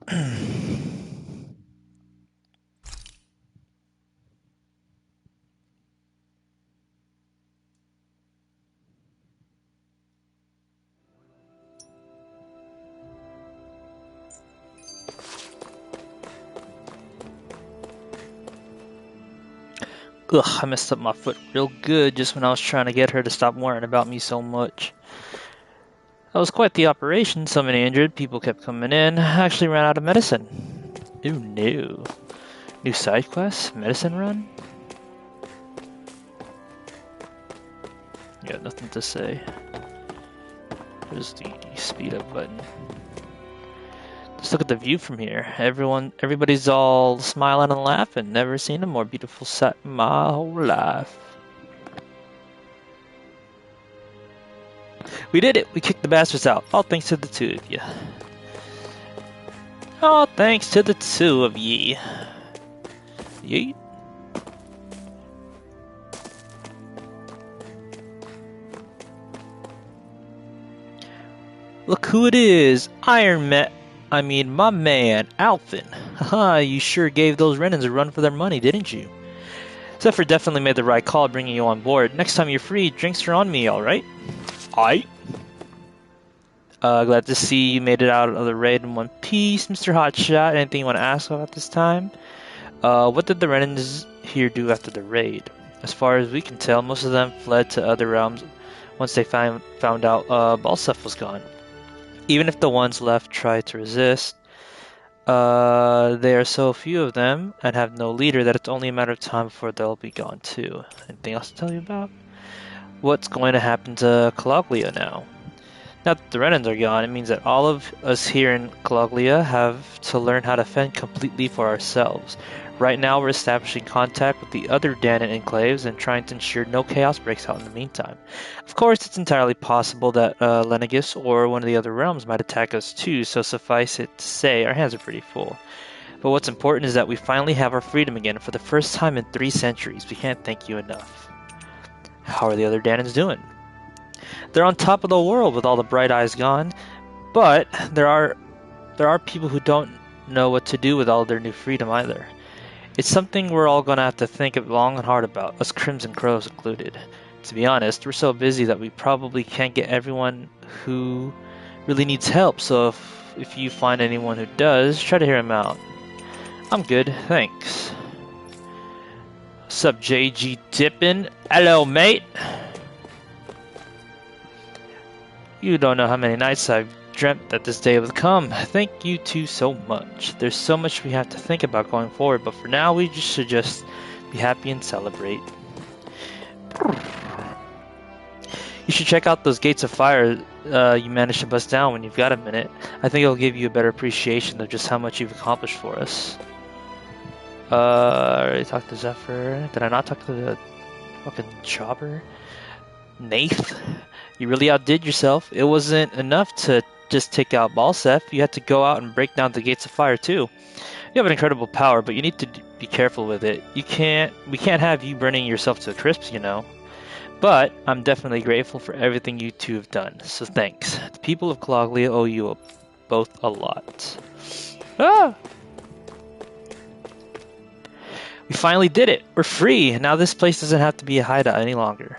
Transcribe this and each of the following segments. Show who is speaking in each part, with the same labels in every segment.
Speaker 1: Ugh, I messed up my foot real good just when I was trying to get her to stop worrying about me so much. That was quite the operation. So many injured people kept coming in. I actually ran out of medicine. Ooh, no. New side quest? Medicine run? Yeah, nothing to say. There's the speed up button. Just look at the view from here. Everybody's all smiling and laughing. Never seen a more beautiful sight in my whole life. We did it! We kicked the bastards out. All thanks to the two of you. All thanks to the two of ye. Yeet. Look who it is! My man, Alvin. Haha, you sure gave those Renans a run for their money, didn't you? Zephyr definitely made the right call bringing you on board. Next time you're free, drinks are on me, alright? Aight. Glad to see you made it out of the raid in one piece, Mr. Hotshot. Anything you want to ask about this time? What did the Renans here do after the raid? As far as we can tell, most of them fled to other realms once they found out Balsef was gone. Even if the ones left tried to resist, there are so few of them and have no leader that it's only a matter of time before they'll be gone too. Anything else to tell you about? What's going to happen to Caloglia now? Now that the Renans are gone, it means that all of us here in Caloglia have to learn how to fend completely for ourselves. Right now we're establishing contact with the other Danon enclaves and trying to ensure no chaos breaks out in the meantime. Of course, it's entirely possible that Lenegis or one of the other realms might attack us too, so suffice it to say, our hands are pretty full. But what's important is that we finally have our freedom again for the first time in 3 centuries. We can't thank you enough. How are the other Danons doing? They're on top of the world with all the bright eyes gone, but there are people who don't know what to do with all their new freedom either. It's something we're all going to have to think long and hard about, us Crimson Crows included. To be honest, we're so busy that we probably can't get everyone who really needs help, so if you find anyone who does, try to hear him out. I'm good, thanks. Sup, JG Dippin'? Hello, mate! You don't know how many nights I've dreamt that this day would come. Thank you two so much. There's so much we have to think about going forward, but for now we should just be happy and celebrate. You should check out those gates of fire you managed to bust down when you've got a minute. I think it'll give you a better appreciation of just how much you've accomplished for us. I already talked to Zephyr. Did I not talk to the fucking chopper? Nath? You really outdid yourself. It wasn't enough to just take out Balsef. You had to go out and break down the gates of fire too. You have an incredible power, but you need to be careful with it. We can't have you burning yourself to a crisp, you know. But I'm definitely grateful for everything you two have done, so thanks. The people of Caloglia owe you both a lot. Ah! We finally did it! We're free! Now this place doesn't have to be a hideout any longer.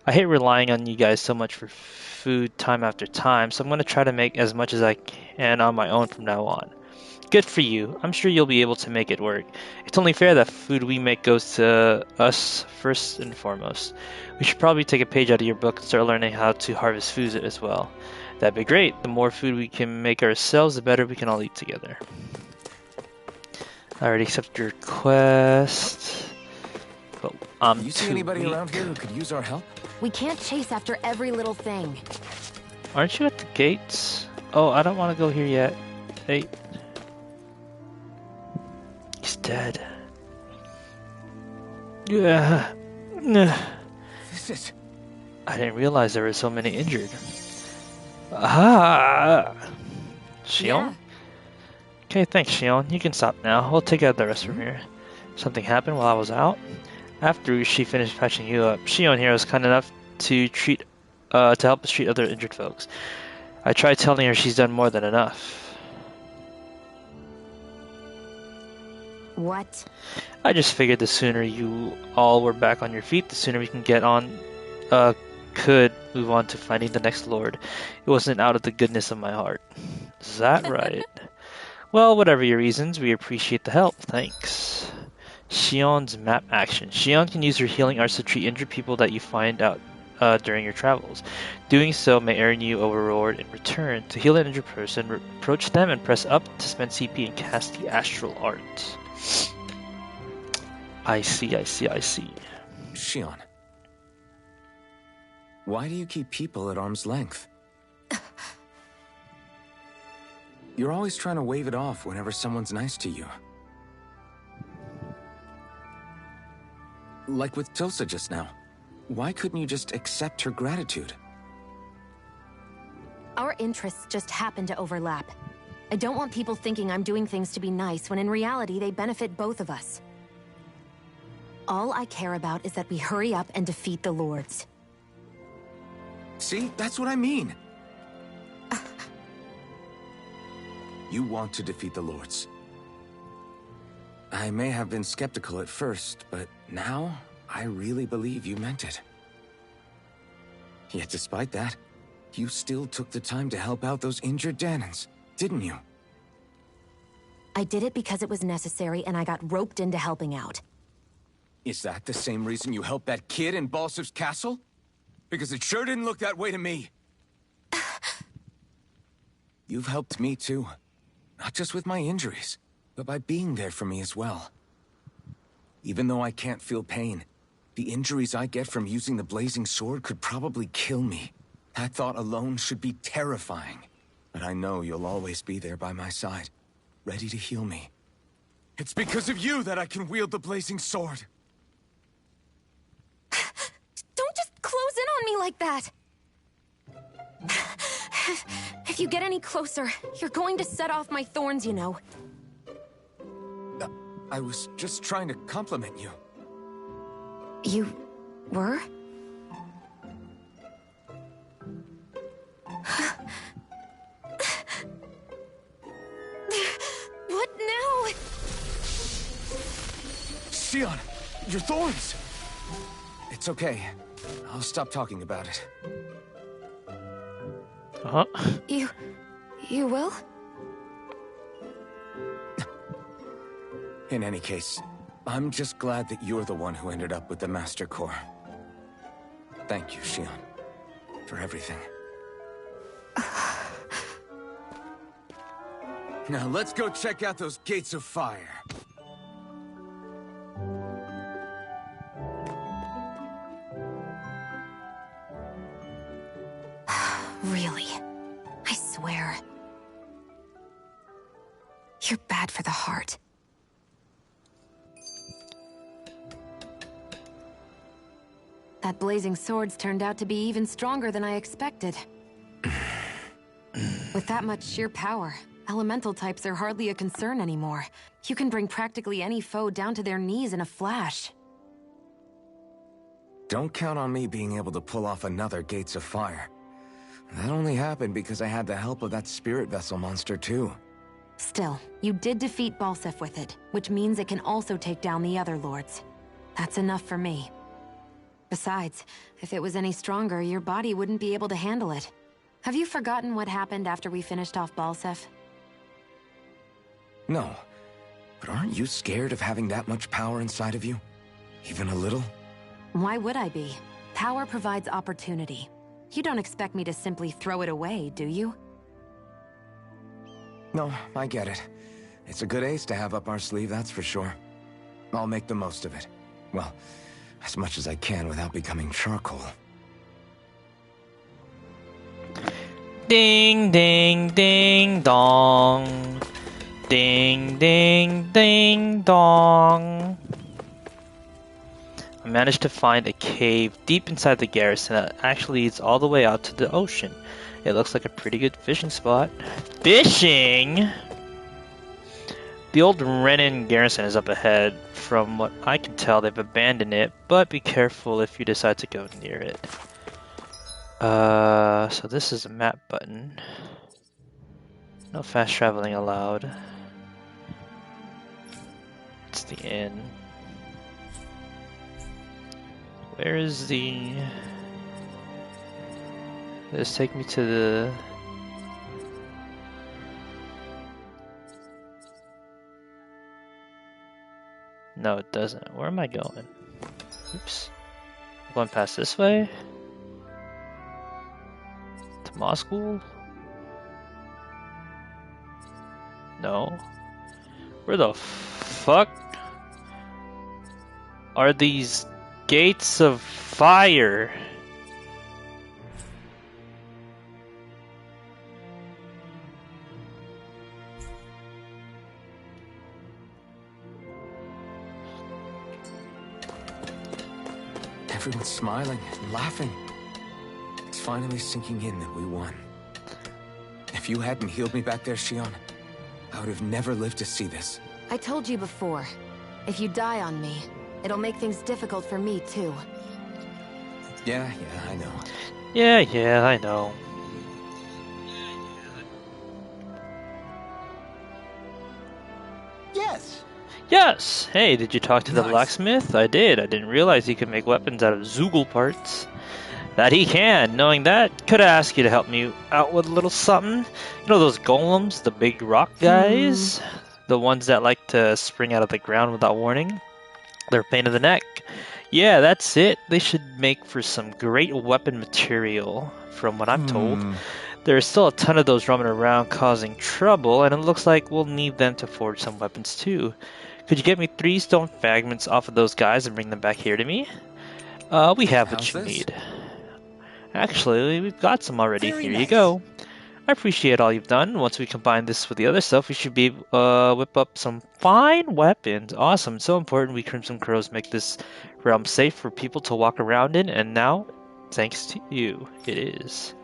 Speaker 1: I hate relying on you guys so much for food time after time, so I'm going to try to make as much as I can on my own from now on. Good for you. I'm sure you'll be able to make it work. It's only fair that food we make goes to us first and foremost. We should probably take a page out of your book and start learning how to harvest food as well. That'd be great. The more food we can make ourselves, the better we can all eat together. I already accepted your request. But
Speaker 2: you see anybody around here who could use our help?
Speaker 3: We can't chase after every little thing.
Speaker 1: Aren't you at the gates? Oh, I don't want to go here yet. Hey. He's dead. Yeah.
Speaker 2: This is...
Speaker 1: I didn't realize there were so many injured. Ah! Shion?
Speaker 3: Yeah.
Speaker 1: Okay, thanks, Shion. You can stop now. We'll take out the rest from here. Something happened while I was out? After she finished patching you up, Shion here was kind enough to help us treat other injured folks. I tried telling her she's done more than enough.
Speaker 3: What?
Speaker 1: I just figured the sooner you all were back on your feet, the sooner we can could move on to finding the next lord. It wasn't out of the goodness of my heart. Is that right? Well, whatever your reasons, we appreciate the help. Thanks. Shion's map action. Shion can use her healing arts to treat injured people that you find out during your travels. Doing so may earn you a reward in return. To heal an injured person, approach them and press up to spend CP and cast the astral art. I see.
Speaker 2: Shion, why do you keep people at arm's length? You're always trying to wave it off whenever someone's nice to you. Like with Tilsa just now. Why couldn't you just accept her gratitude?
Speaker 3: Our interests just happen to overlap. I don't want people thinking I'm doing things to be nice when in reality they benefit both of us. All I care about is that we hurry up and defeat the lords.
Speaker 2: See, that's what I mean. You want to defeat the lords. I may have been skeptical at first, but now I really believe you meant it. Yet despite that, you still took the time to help out those injured Danans, didn't you?
Speaker 3: I did it because it was necessary and I got roped into helping out.
Speaker 2: Is that the same reason you helped that kid in Balsev's castle? Because it sure didn't look that way to me. You've helped me too. Not just with my injuries, but by being there for me as well. Even though I can't feel pain, the injuries I get from using the blazing sword could probably kill me. That thought alone should be terrifying. But I know you'll always be there by my side, ready to heal me. It's because of you that I can wield the blazing sword.
Speaker 3: Don't just close in on me like that! If you get any closer, you're going to set off my thorns, you know.
Speaker 2: I was just trying to compliment you.
Speaker 3: You were? What now?
Speaker 2: Shion, your thorns! It's okay. I'll stop talking about it.
Speaker 1: Uh-huh.
Speaker 3: You will?
Speaker 2: In any case, I'm just glad that you're the one who ended up with the Master Core. Thank you, Shion, for everything. Now let's go check out those gates of fire.
Speaker 3: Really? I swear. You're bad for the heart. That blazing sword's turned out to be even stronger than I expected. With that much sheer power, elemental types are hardly a concern anymore. You can bring practically any foe down to their knees in a flash.
Speaker 2: Don't count on me being able to pull off another Gates of Fire. That only happened because I had the help of that spirit vessel monster too.
Speaker 3: Still, you did defeat Balsef with it, which means it can also take down the other lords. That's enough for me. Besides, if it was any stronger, your body wouldn't be able to handle it. Have you forgotten what happened after we finished off Balsef?
Speaker 2: No, but aren't you scared of having that much power inside of you? Even a little?
Speaker 3: Why would I be? Power provides opportunity. You don't expect me to simply throw it away, do you?
Speaker 2: No, I get it. It's a good ace to have up our sleeve, that's for sure. I'll make the most of it. Well, as much as I can without becoming charcoal.
Speaker 1: Ding, ding, ding, dong. Ding, ding, ding, dong. I managed to find a cave deep inside the garrison that actually leads all the way out to the ocean. It looks like a pretty good fishing spot. Fishing? The old Renin garrison is up ahead. From what I can tell, they've abandoned it, but be careful if you decide to go near it. So this is a map button. No fast traveling allowed. That's the inn. Where is the... Let's take me to the... No, it doesn't. Where am I going? Oops. I'm going past this way? To law school? No. Where the fuck are these gates of fire?
Speaker 2: Everyone's smiling and laughing. It's finally sinking in that we won. If you hadn't healed me back there, Shion, I would have never lived to see this.
Speaker 3: I told you before, if you die on me, it'll make things difficult for me too.
Speaker 2: Yeah, I know.
Speaker 1: Yeah, I know. Yes! Hey, did you talk to the blacksmith? I did. I didn't realize he could make weapons out of Zoogle parts. That he can. Knowing that, could I ask you to help me out with a little something? You know those golems, the big rock guys? The ones that like to spring out of the ground without warning? They're a pain in the neck. Yeah, that's it. They should make for some great weapon material, from what I'm told. There's still a ton of those roaming around causing trouble, and it looks like we'll need them to forge some weapons too. Could you get me 3 stone fragments off of those guys and bring them back here to me? We have what you need. Actually, we've got some already. Here you go. I appreciate all you've done. Once we combine this with the other stuff, we should be whip up some fine weapons. Awesome. So important we Crimson Crows make this realm safe for people to walk around in, and now, thanks to you, it is.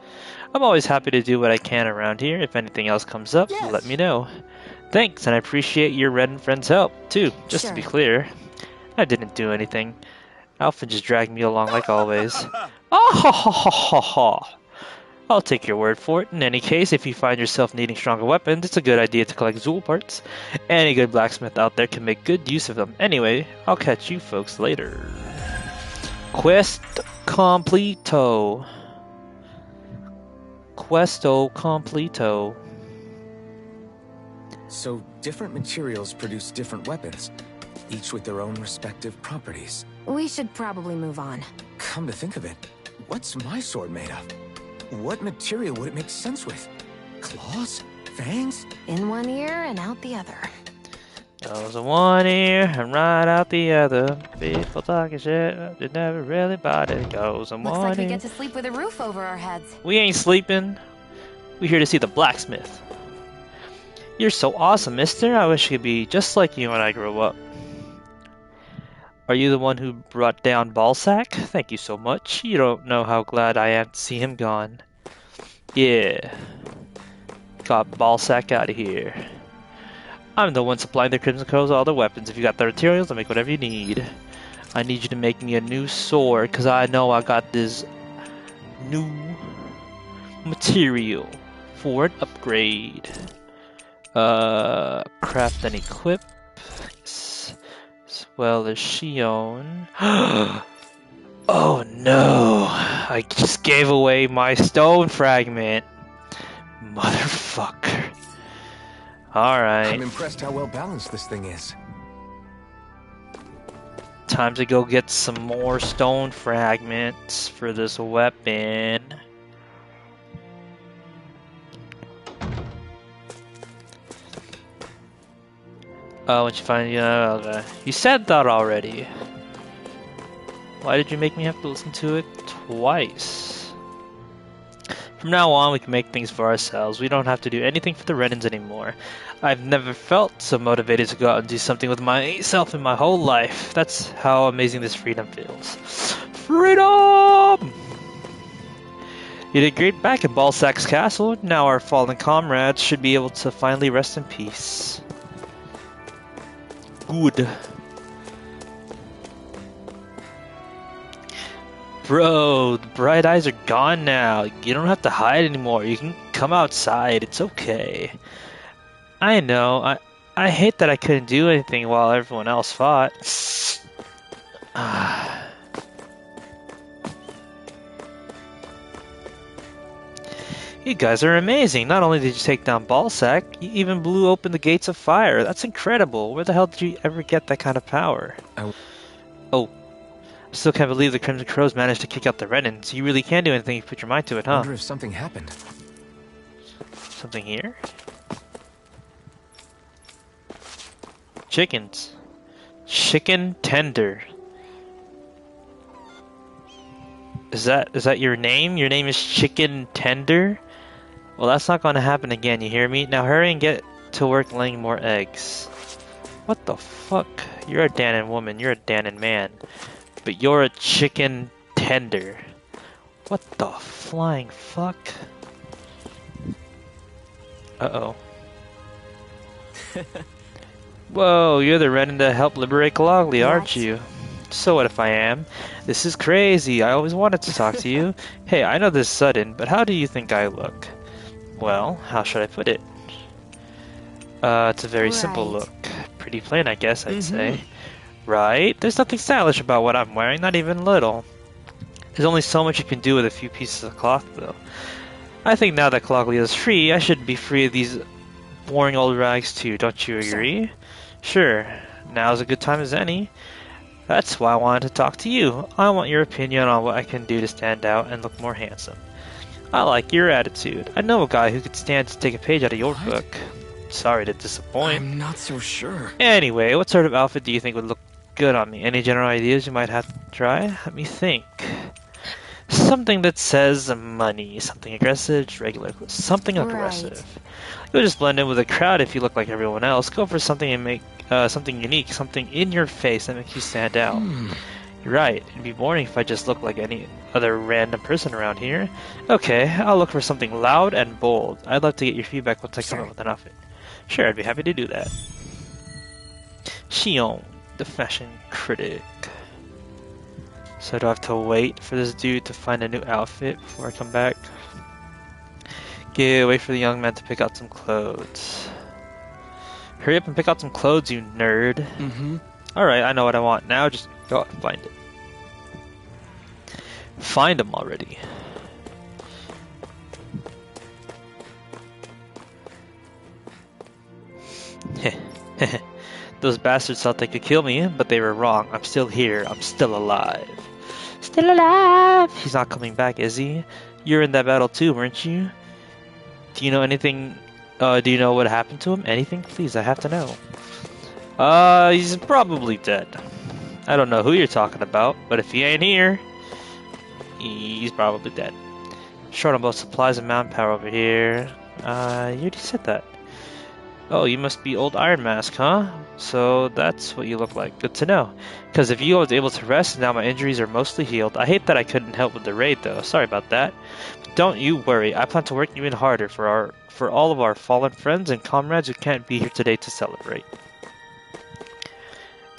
Speaker 1: I'm always happy to do what I can around here. If anything else comes up, let me know. Thanks, and I appreciate your Red and Friends' help, too. Just to be clear, I didn't do anything. Alpha just dragged me along like always. Oh, ha, ha, ha, ha, ha. I'll take your word for it. In any case, if you find yourself needing stronger weapons, it's a good idea to collect Zool parts. Any good blacksmith out there can make good use of them. Anyway, I'll catch you folks later. Quest completo. Questo completo.
Speaker 2: So, different materials produce different weapons, each with their own respective properties.
Speaker 3: We should probably move on.
Speaker 2: Come to think of it, what's my sword made of? What material would it make sense with? Claws? Fangs?
Speaker 3: In one ear and out the other.
Speaker 1: Goes in one ear and right out the other. People talking shit, it never really bothered. Goes in one ear.
Speaker 3: Looks like we get to sleep with a roof over our heads.
Speaker 1: We ain't sleeping. We're here to see the blacksmith. You're so awesome, mister. I wish I could be just like you when I grow up. Are you the one who brought down Ballsack? Thank you so much. You don't know how glad I am to see him gone. Yeah. Got Ballsack out of here. I'm the one supplying the Crimson Crows all the weapons. If you got the materials, I'll make whatever you need. I need you to make me a new sword, because I know I got this new material for an upgrade. Craft and equip. As well as Shion. Oh no! I just gave away my stone fragment. Motherfucker. Alright.
Speaker 2: I'm impressed how well balanced this thing is.
Speaker 1: Time to go get some more stone fragments for this weapon. Oh, once you find, okay. You said that already. Why did you make me have to listen to it twice? From now on, we can make things for ourselves. We don't have to do anything for the Renans anymore. I've never felt so motivated to go out and do something with myself in my whole life. That's how amazing this freedom feels. Freedom! You did great back in Ballsack's castle. Now our fallen comrades should be able to finally rest in peace. Good. Bro, the bright eyes are gone now. You don't have to hide anymore. You can come outside. It's okay. I know. I hate that I couldn't do anything while everyone else fought. You guys are amazing. Not only did you take down Ballsack, you even blew open the gates of fire. That's incredible. Where the hell did you ever get that kind of power? Oh, I still can't believe the Crimson Crows managed to kick out the Renans. You really can do anything if you put your mind to it, huh?
Speaker 2: I wonder if something happened.
Speaker 1: Something here? Chickens. Chicken tender. Is that your name? Your name is Chicken Tender? Well, that's not going to happen again, you hear me? Now hurry and get to work laying more eggs. What the fuck? You're a Danon woman, you're a Danon man. But you're a chicken tender. What the flying fuck? Uh-oh. Whoa, you're the Renin that helped liberate Galagly, aren't you? So what if I am? This is crazy. I always wanted to talk to you. Hey, I know this is sudden, but how do you think I look? Well, how should I put it? It's a very simple look. Pretty plain, I guess I'd say. Right? There's nothing stylish about what I'm wearing, not even little. There's only so much you can do with a few pieces of cloth, though. I think now that Galagly is free, I should be free of these boring old rags too, don't you agree? Sure. Now's a good time as any. That's why I wanted to talk to you. I want your opinion on what I can do to stand out and look more handsome. I like your attitude. I know a guy who could stand to take a page out of your book. Sorry to disappoint.
Speaker 2: I'm not so sure.
Speaker 1: Anyway, what sort of outfit do you think would look good on me? Any general ideas you might have to try? Let me think. Something that says money. Something aggressive, just regular. Something aggressive. You'll just blend in with the crowd if you look like everyone else. Go for something and make something unique, something in your face that makes you stand out. You're right. It'd be boring if I just looked like any other random person around here. Okay, I'll look for something loud and bold. I'd love to get your feedback once I come up with an outfit. Sure, I'd be happy to do that. Xion, the fashion critic. So do I have to wait for this dude to find a new outfit before I come back? Okay, wait for the young man to pick out some clothes. Hurry up and pick out some clothes, you nerd. Alright, I know what I want now, just go out and find it. Find him already. Those bastards thought they could kill me, but they were wrong. I'm still here. I'm still alive. Still alive! He's not coming back, is he? You're in that battle too, weren't you? Do you know anything? Do you know what happened to him? Anything? Please, I have to know. He's probably dead. I don't know who you're talking about, but if he ain't here, he's probably dead. Short on both supplies and manpower over here. You already said that. Oh, you must be old Iron Mask, huh? So that's what you look like. Good to know. Because if you was able to rest, now my injuries are mostly healed. I hate that I couldn't help with the raid, though. Sorry about that. But don't you worry. I plan to work even harder for all of our fallen friends and comrades who can't be here today to celebrate.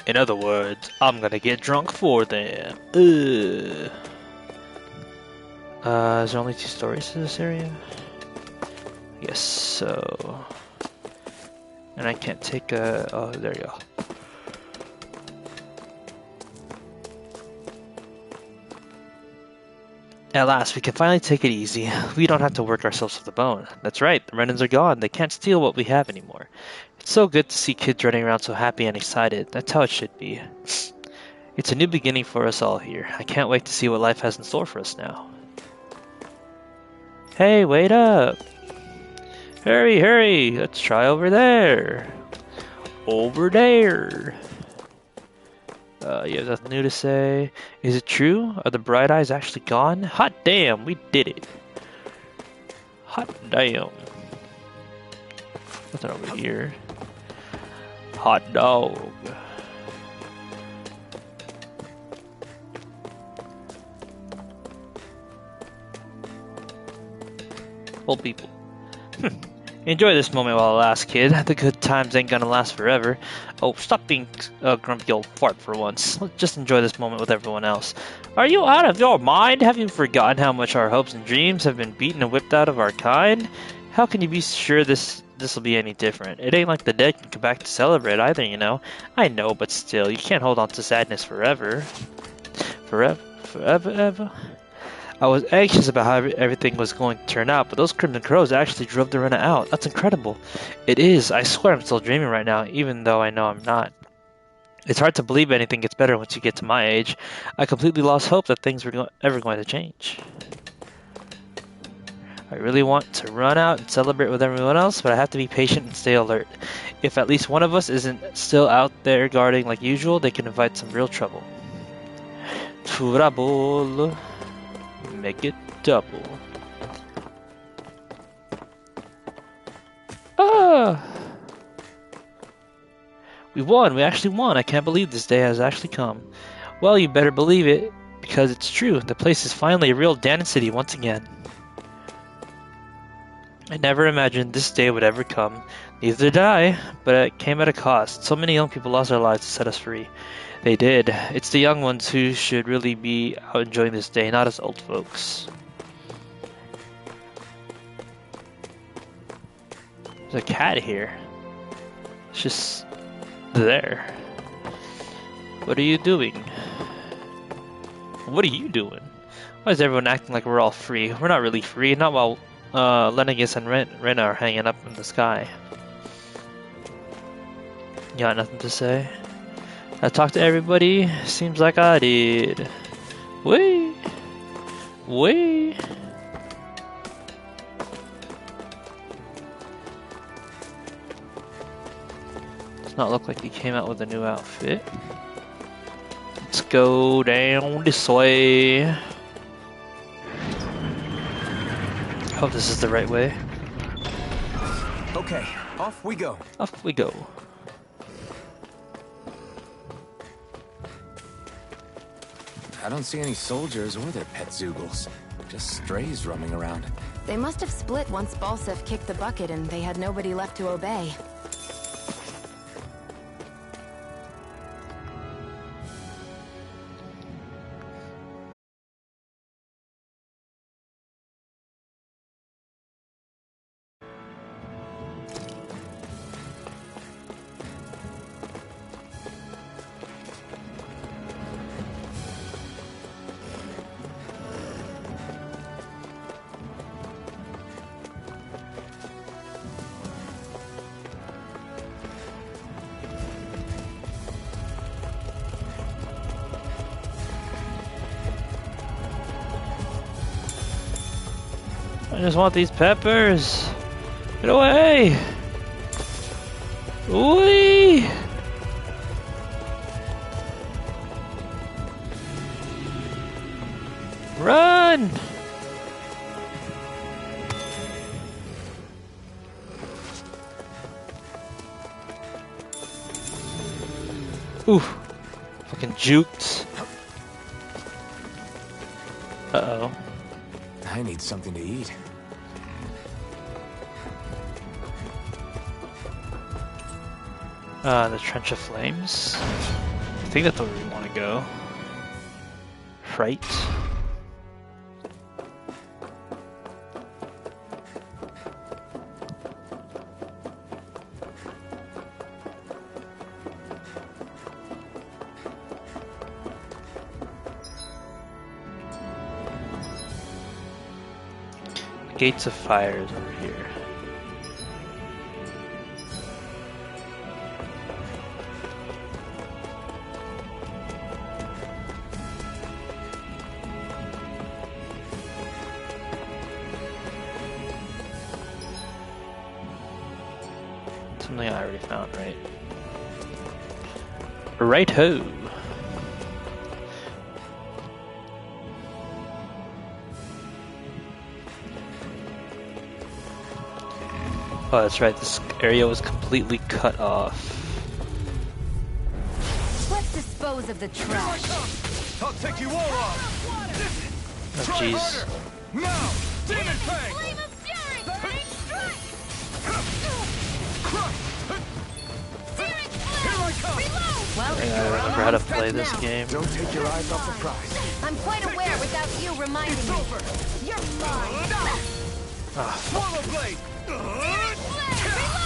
Speaker 1: In other words, I'm gonna get drunk for them. Is there only 2 stories to this area? Yes, so... And I can't take a... Oh, there you go. At last, we can finally take it easy. We don't have to work ourselves to the bone. That's right, the Renans are gone. They can't steal what we have anymore. It's so good to see kids running around so happy and excited. That's how it should be. It's a new beginning for us all here. I can't wait to see what life has in store for us now. Hey, wait up! Hurry, hurry! Let's try over there! Over there! You have nothing new to say. Is it true? Are the bright eyes actually gone? Hot damn, we did it! Hot damn! Nothing over here. Hot dog! Old people. Enjoy this moment while it lasts, kid. The good times ain't gonna last forever. Oh, stop being a grumpy old fart for once. Let's just enjoy this moment with everyone else. Are you out of your mind? Have you forgotten how much our hopes and dreams have been beaten and whipped out of our kind? How can you be sure this this'll be any different. It ain't like the dead can come back to celebrate either, you know? I know, but still, you can't hold on to sadness forever. Forever. I was anxious about how everything was going to turn out, but those Crimson Crows actually drove the Rena out. That's incredible. It is. I swear I'm still dreaming right now, even though I know I'm not. It's hard to believe anything gets better once you get to my age. I completely lost hope that things were ever going to change. I really want to run out and celebrate with everyone else, but I have to be patient and stay alert. If at least one of us isn't still out there guarding like usual, they can invite some real trouble. Trouble. Make it double. Ah! We won! We actually won! I can't believe this day has actually come. Well, you better believe it, because it's true. The place is finally a real Danon city once again. I never imagined this day would ever come. Neither did I, but it came at a cost. So many young people lost their lives to set us free. They did. It's the young ones who should really be out enjoying this day, not us old folks. There's a cat here. It's just there. What are you doing? What are you doing? Why is everyone acting like we're all free? We're not really free, not while Lennigus and Rena are hanging up in the sky. You got nothing to say? I talked to everybody. Seems like I did. Wait. Does not look like he came out with a new outfit. Let's go down this way. I hope this is the right way.
Speaker 2: Okay, off we go.
Speaker 1: Off we go.
Speaker 2: I don't see any soldiers or their pet Zoogles. Just strays roaming around.
Speaker 3: They must have split once Balsef kicked the bucket and they had nobody left to obey.
Speaker 1: I just want these peppers. Get away! Whee! Run! Ooh, fucking juked. Uh-oh.
Speaker 2: I need something to eat.
Speaker 1: The Trench of Flames. I think that's where we want to go. Right. Gates of Fire is over here. Something I already found, right? Right-ho! Oh, that's right, this area was completely cut off.
Speaker 3: Let's dispose of the trash.
Speaker 4: I'll take you all on.
Speaker 1: Oh, jeez.
Speaker 4: Now, Demon Fang.
Speaker 3: Flame of Fury! Burning Strike!
Speaker 4: Here I come.
Speaker 3: Well,
Speaker 1: I remember how to play this game.
Speaker 2: Don't take your eyes off the prize.
Speaker 3: I'm quite aware without you reminding me. You're mine.
Speaker 4: Swallow blade.
Speaker 3: Reload!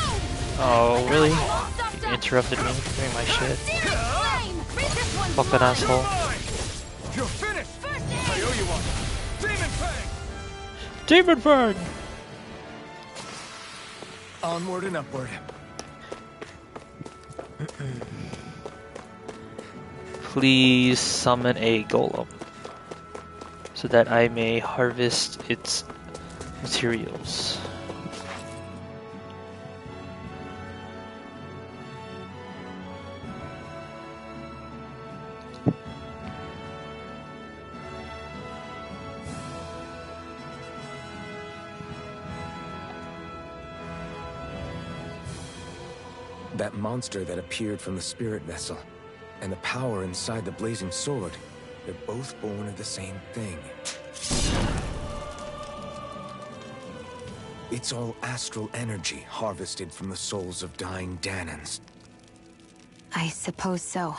Speaker 1: Oh, really? You interrupted me doing my shit. Fucking asshole.
Speaker 4: You're finished! I owe you one! Demon Fang!
Speaker 1: Demon Fang!
Speaker 2: Onward and upward.
Speaker 1: Please summon a golem so that I may harvest its materials.
Speaker 2: That monster that appeared from the spirit vessel, and the power inside the blazing sword, they're both born of the same thing. It's all astral energy harvested from the souls of dying Danans.
Speaker 3: I suppose so.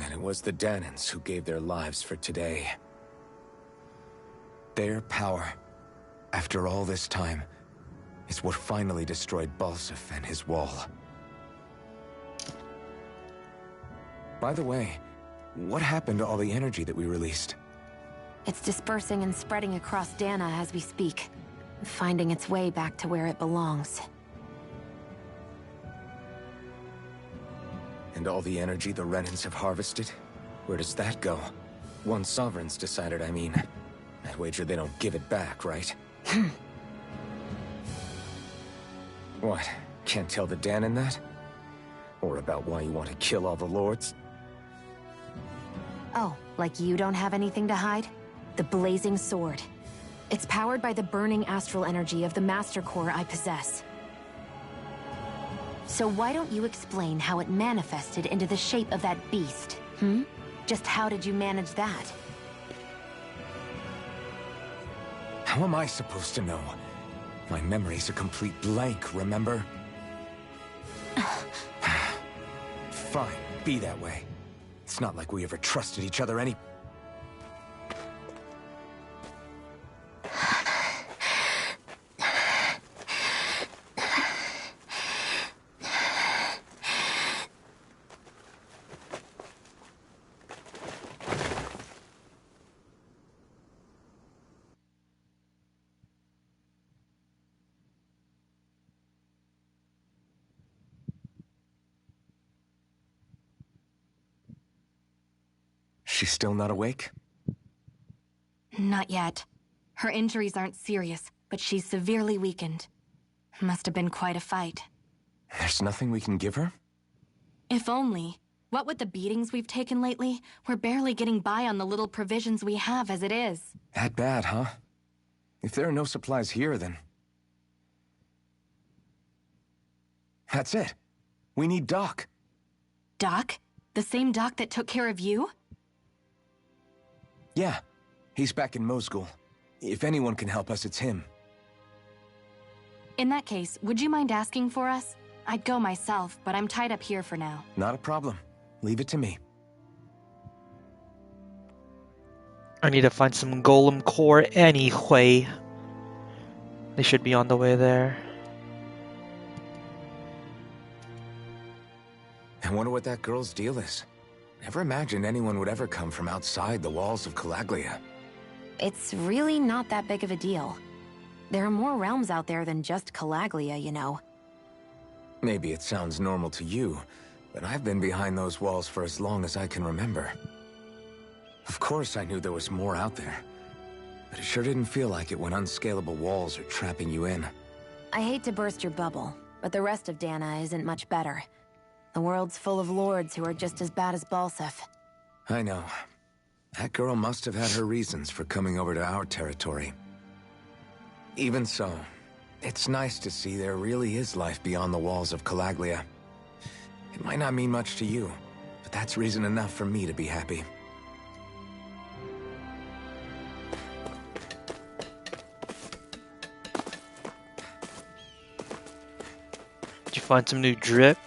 Speaker 2: And it was the Danans who gave their lives for today. Their power, after all this time, is what finally destroyed Balsef and his wall. By the way, what happened to all the energy that we released?
Speaker 3: It's dispersing and spreading across Dana as we speak, finding its way back to where it belongs.
Speaker 2: And all the energy the Renans have harvested? Where does that go? Once Sovereign's decided, I mean. I'd wager they don't give it back, right? What? Can't tell the Danan that? Or about why you want to kill all the lords?
Speaker 3: Oh, like you don't have anything to hide? The blazing sword. It's powered by the burning astral energy of the Master Core I possess. So why don't you explain how it manifested into the shape of that beast, hmm? Just how did you manage that?
Speaker 2: How am I supposed to know? My memory's a complete blank, remember? Fine, be that way. It's not like we ever trusted each other any... She's still not awake?
Speaker 3: Not yet. Her injuries aren't serious, but she's severely weakened. Must have been quite a fight.
Speaker 2: There's nothing we can give her?
Speaker 3: If only. What with the beatings we've taken lately, we're barely getting by on the little provisions we have as it is.
Speaker 2: That bad, huh? If there are no supplies here, then... That's it. We need Doc.
Speaker 3: Doc? The same Doc that took care of you?
Speaker 2: Yeah, he's back in Mosgul. If anyone can help us, it's him.
Speaker 3: In that case, would you mind asking for us? I'd go myself, but I'm tied up here for now.
Speaker 2: Not a problem. Leave it to me.
Speaker 1: I need to find some golem core anyway. They should be on the way there.
Speaker 2: I wonder what that girl's deal is. Never imagined anyone would ever come from outside the walls of Calaglia.
Speaker 3: It's really not that big of a deal. There are more realms out there than just Calaglia, you know.
Speaker 2: Maybe it sounds normal to you, but I've been behind those walls for as long as I can remember. Of course I knew there was more out there, but it sure didn't feel like it when unscalable walls are trapping you in.
Speaker 3: I hate to burst your bubble, but the rest of Dana isn't much better. The world's full of lords who are just as bad as Balsef.
Speaker 2: I know. That girl must have had her reasons for coming over to our territory. Even so, it's nice to see there really is life beyond the walls of Calaglia. It might not mean much to you, but that's reason enough for me to be happy.
Speaker 1: Did you find some new drip?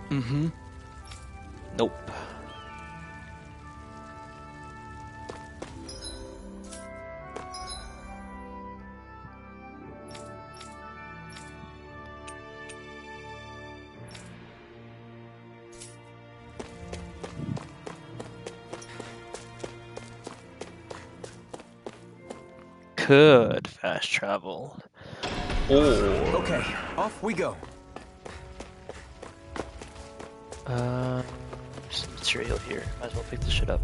Speaker 2: Mm-hmm.
Speaker 1: Nope. could fast travel. Or
Speaker 2: Okay, off we go.
Speaker 1: some material here. Might as well pick this shit up.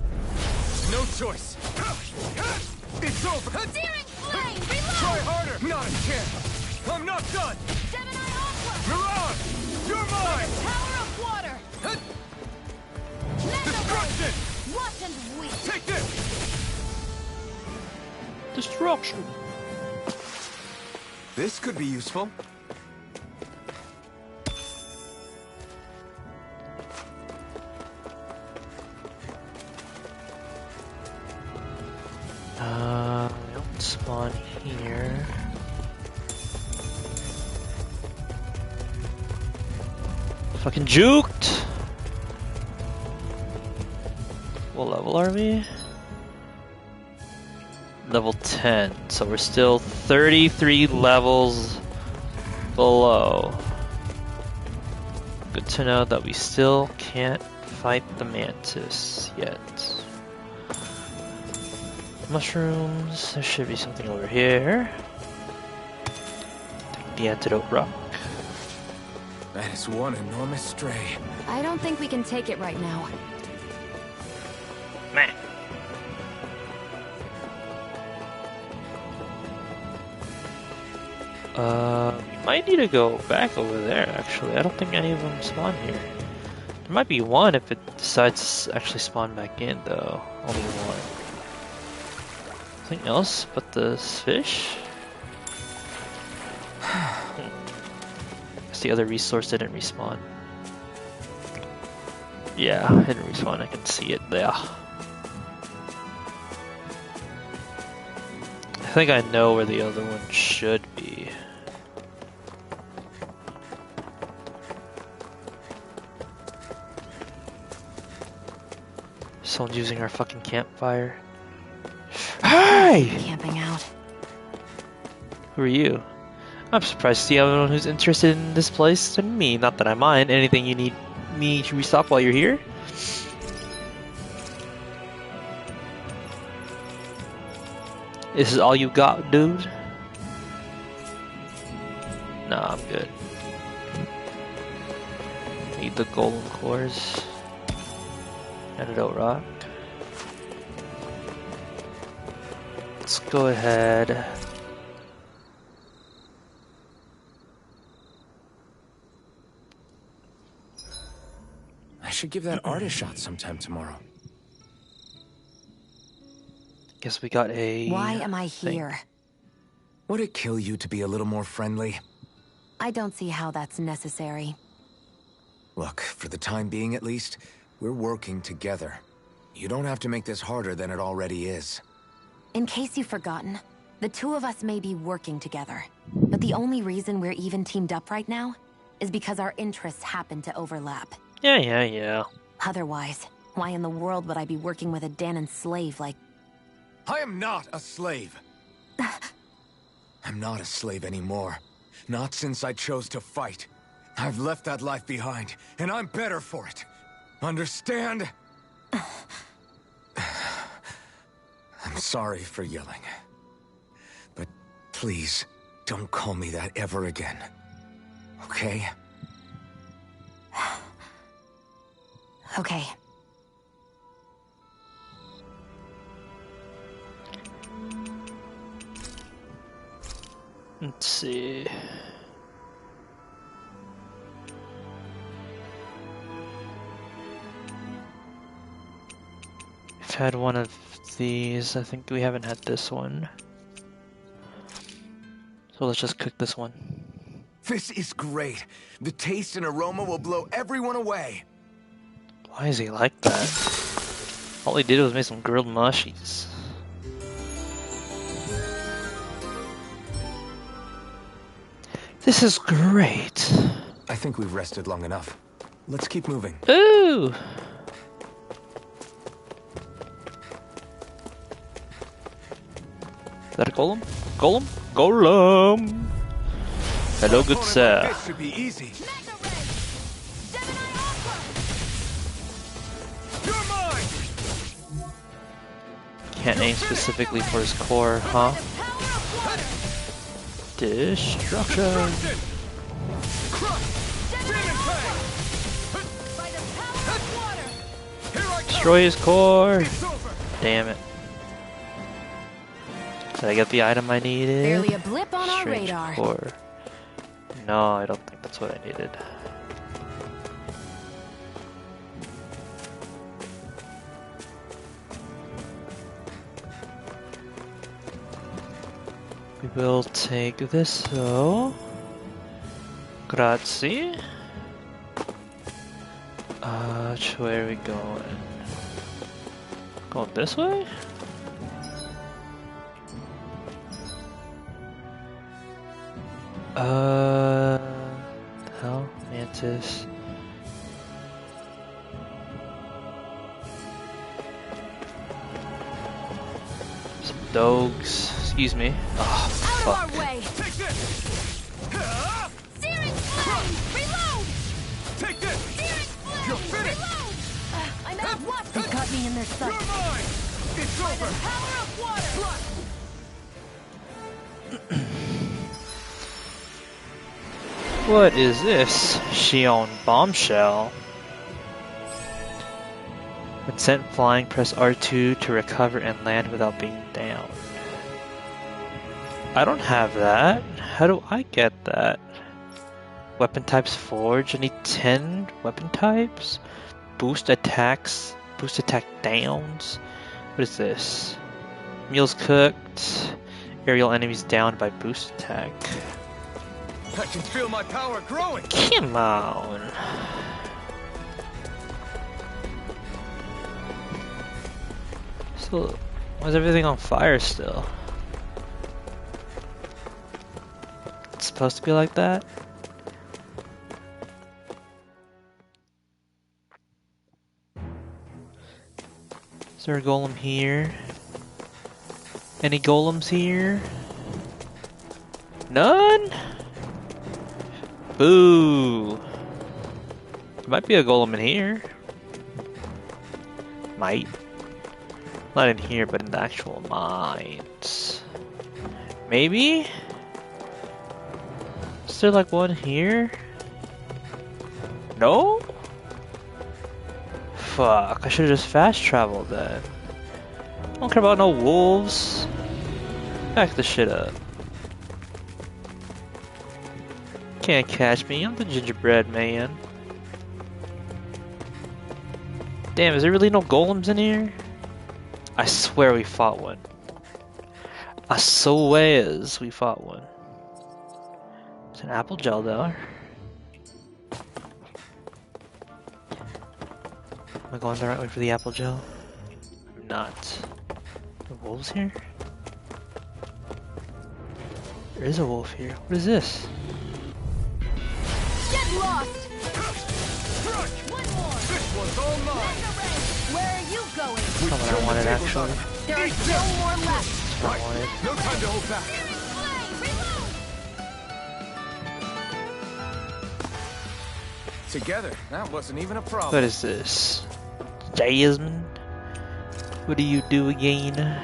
Speaker 2: No choice. It's over.
Speaker 3: Searing flame!
Speaker 2: Try harder. Not a chance. I'm not done.
Speaker 3: Gemini Aqua!
Speaker 2: Mirage, you're mine.
Speaker 3: Power of water!
Speaker 2: Destruction.
Speaker 3: Watch and weep!
Speaker 2: Take this.
Speaker 1: Destruction.
Speaker 2: This could be useful.
Speaker 1: We don't spawn here. Fucking juked! What level are we? Level 10, so we're still 33 levels below. Good to know that we still can't fight the mantis yet. Mushrooms, there should be something over here. Take the antidote rock.
Speaker 2: That is one enormous stray.
Speaker 3: I don't think we can take it right now.
Speaker 1: Meh. We might need to go back over there, actually. I don't think any of them spawn here. There might be one if it decides to actually spawn back in, though. Only one. Something else but this fish? Guess the other resource didn't respawn. Yeah, it didn't respawn. I can see it there. I think I know where the other one should be. Someone's using our fucking campfire. Hey!
Speaker 3: Camping out.
Speaker 1: Who are you? I'm surprised to see everyone who's interested in this place than me. Not that I mind. Anything you need me to restock while you're here? This is all you got, dude? Nah, I'm good. Need the golden cores. Antidote rock. Let's go ahead.
Speaker 2: I should give that art a shot sometime tomorrow.
Speaker 1: Guess we got a...
Speaker 3: Why am I
Speaker 1: thing.
Speaker 3: here?
Speaker 2: Would it kill you to be a little more friendly?
Speaker 3: I don't see how that's necessary.
Speaker 2: Look, for the time being at least, we're working together. You don't have to make this harder than it already is.
Speaker 3: In case you've forgotten, the two of us may be working together. But the only reason we're even teamed up right now is because our interests happen to overlap.
Speaker 1: Yeah.
Speaker 3: Otherwise, why in the world would I be working with a Danon slave like...
Speaker 2: I am not a slave. I'm not a slave anymore. Not since I chose to fight. I've left that life behind, and I'm better for it. Understand? I'm sorry for yelling. But please, don't call me that ever again. Okay?
Speaker 3: Okay.
Speaker 1: Let's see. We've had one of these. I think we haven't had this one. So let's just cook this one.
Speaker 2: This is great. The taste and aroma will blow everyone away.
Speaker 1: Why is he like that? All he did was make some grilled mushies. This is great.
Speaker 2: I think we've rested long enough. Let's keep moving.
Speaker 1: Ooh! Is that a golem? Golem? Golem! Hello, good sir.
Speaker 2: This should be easy. You're mine.
Speaker 1: Can't aim specifically for his core, huh? Destruction. Destroy his core. Damn it. Did I get the item I needed?
Speaker 3: Barely a blip on our
Speaker 1: Strange
Speaker 3: radar.
Speaker 1: core. No, I don't think that's what I needed. We will take this though. Grazie. Which way are we going? Going this way? Hell, Mantis. Some dogs. Excuse me. Oh, fuck.
Speaker 3: Out of our way!
Speaker 4: Take this!
Speaker 3: Searing flame! Reload!
Speaker 4: Take this!
Speaker 3: Searing flame!
Speaker 4: You're finished!
Speaker 3: Reload! I'm out of what? They got me in their sight.
Speaker 4: You're mine! It's
Speaker 3: By
Speaker 4: over!
Speaker 3: the power of water!
Speaker 1: What is this? Shion bombshell. When sent flying, press R2 to recover and land without being down. I don't have that. How do I get that? Weapon types forge. I need 10 weapon types. Boost attacks. Boost attack downs. What is this? Meals cooked. Aerial enemies down by boost attack.
Speaker 4: I can feel my power growing!
Speaker 1: Come on. So, why is everything on fire still? It's supposed to be like that? Is there a golem here? Any golems here? None? Boo! There might be a golem in here. Might. Not in here, but in the actual mines. Maybe? Is there like one here? No? Fuck, I should've just fast traveled then. I don't care about no wolves. Back the shit up. Can't catch me, I'm the gingerbread man. Damn, is there really no golems in here? I swear we fought one. I swears we fought one. It's an apple gel though. Am I going the right way for the apple gel? I'm not. The wolves here? There is a wolf here. What is this?
Speaker 3: Get lost! One more!
Speaker 4: This one's all mine!
Speaker 3: Where are you going?
Speaker 1: That's not what I wanted actually.
Speaker 3: There are still more left.
Speaker 1: That's what I wanted.
Speaker 4: No time to hold back! Together, that wasn't even a problem.
Speaker 1: What is this? Jasmine? What do you do again?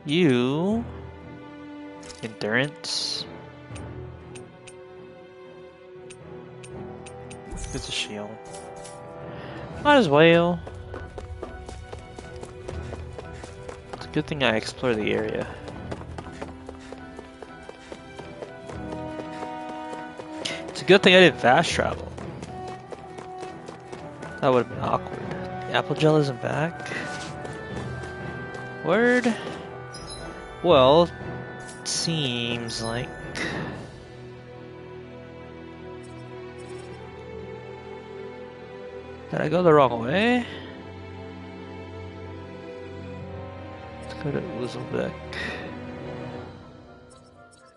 Speaker 1: You... Endurance? It's a shield. Might as well. It's a good thing I explored the area. It's a good thing I didn't fast travel. That would have been awkward. The apple gel isn't back. Word? Well, it seems like... Did I go the wrong way? Let's go to Uzbek.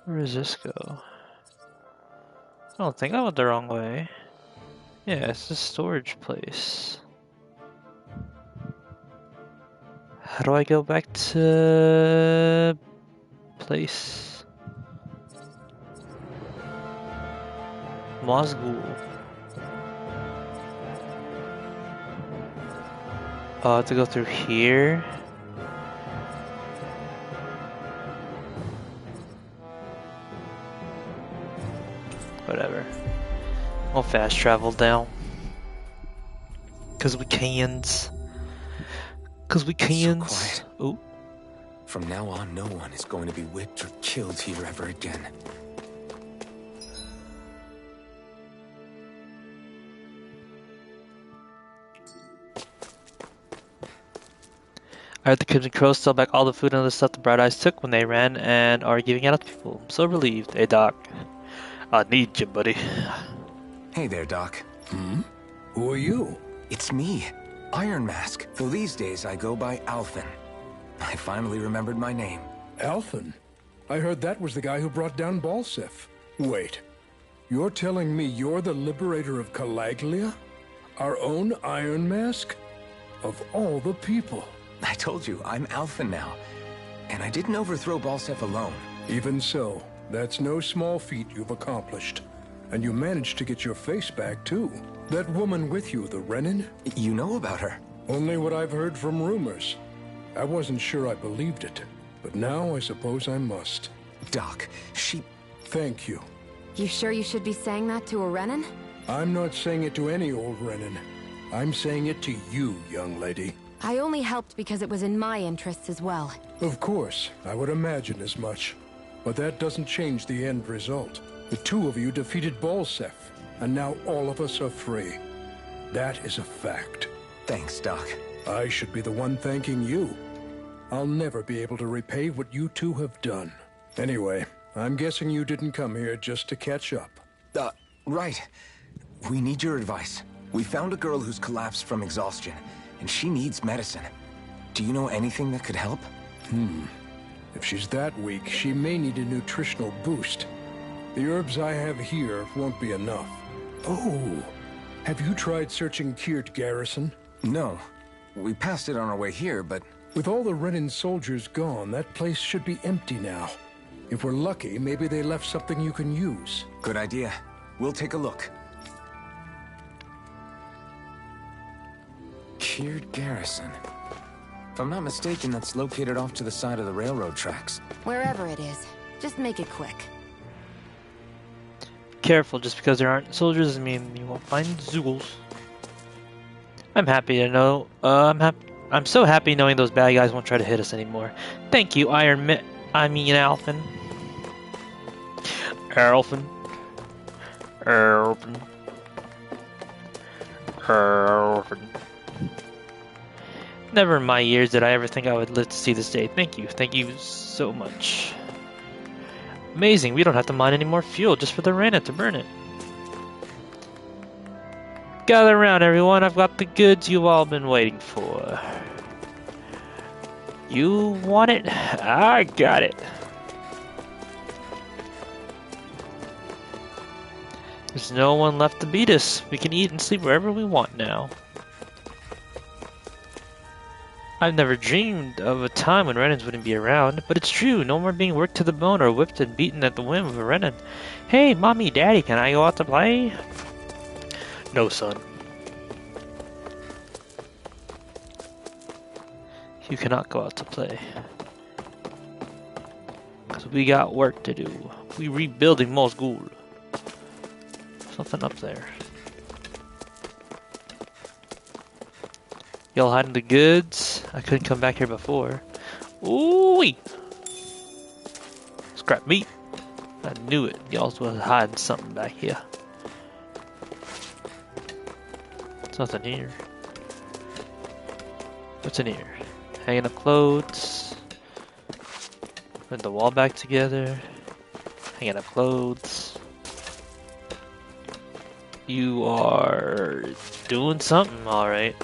Speaker 1: Where does this go? I don't think I went the wrong way. Yeah, it's a storage place. How do I go back to place? Mosgul. Oh, I have to go through here. We'll fast travel down. Cause we cans. Cause we cans.
Speaker 2: quiet.
Speaker 1: Ooh.
Speaker 2: From now on, no one is going to be whipped or killed here ever again.
Speaker 1: I heard the kids and crows sell back all the food and other stuff the Bright Eyes took when they ran and are giving it out to people. I'm so relieved. Hey, Doc. I need you, buddy.
Speaker 2: Hey there, Doc.
Speaker 5: Who are you?
Speaker 2: It's me, Iron Mask. Though these days I go by Alphen. I finally remembered my name.
Speaker 5: Alphen? I heard that was the guy who brought down Balsef. Wait, you're telling me you're the liberator of Calaglia? Our own Iron Mask? Of all the people.
Speaker 2: I told you, I'm Alphen now. And I didn't overthrow Balsef alone.
Speaker 5: Even so, that's no small feat you've accomplished. And you managed to get your face back, too. That woman with you, the Renin?
Speaker 2: You know about her?
Speaker 5: Only what I've heard from rumors. I wasn't sure I believed it, but now I suppose I must.
Speaker 2: Doc, she...
Speaker 5: Thank you.
Speaker 3: You sure you should be saying that to a Renin?
Speaker 5: I'm not saying it to any old Renin. I'm saying it to you, young lady.
Speaker 3: I only helped because it was in my interests as well.
Speaker 5: Of course, I would imagine as much. But that doesn't change the end result. The two of you defeated Balsef, and now all of us are free. That is a fact.
Speaker 2: Thanks, Doc.
Speaker 5: I should be the one thanking you. I'll never be able to repay what you two have done. Anyway, I'm guessing you didn't come here just to catch up.
Speaker 2: Right. We need your advice. We found a girl who's collapsed from exhaustion, and she needs medicine. Do you know anything that could help?
Speaker 5: If she's that weak, she may need a nutritional boost. The herbs I have here won't be enough. Oh, have you tried searching Kirt Garrison?
Speaker 2: No. We passed it on our way here, but...
Speaker 5: With all the Renin soldiers gone, that place should be empty now. If we're lucky, maybe they left something you can use.
Speaker 2: Good idea. We'll take a look. Kirt Garrison. If I'm not mistaken, that's located off to the side of the railroad tracks.
Speaker 3: Wherever it is, just make it quick.
Speaker 1: Careful, just because there aren't soldiers doesn't mean you won't find Zoogles. I'm happy to know. I'm so happy knowing those bad guys won't try to hit us anymore. Thank you, Alphen. Alphen. Never in my years did I ever think I would live to see this day. Thank you. Thank you so much. Amazing, we don't have to mine any more fuel just for the Renin to burn it. Gather around, everyone. I've got the goods you've all been waiting for. You want it? I got it. There's no one left to beat us. We can eat and sleep wherever we want now. I've never dreamed of a time when Renins wouldn't be around, but it's true. No more being worked to the bone or whipped and beaten at the whim of a Renin. Hey, Mommy, Daddy, can I go out to play? No, son. You cannot go out to play. Because we got work to do. We rebuilding Mosgul. Something up there. Y'all hiding the goods? I couldn't come back here before. Ooh-wee! Scrap meat. I knew it. Y'all was hiding something back here. There's nothing here. What's in here? Hanging up clothes. Putting the wall back together. Hanging up clothes. You are doing something, alright.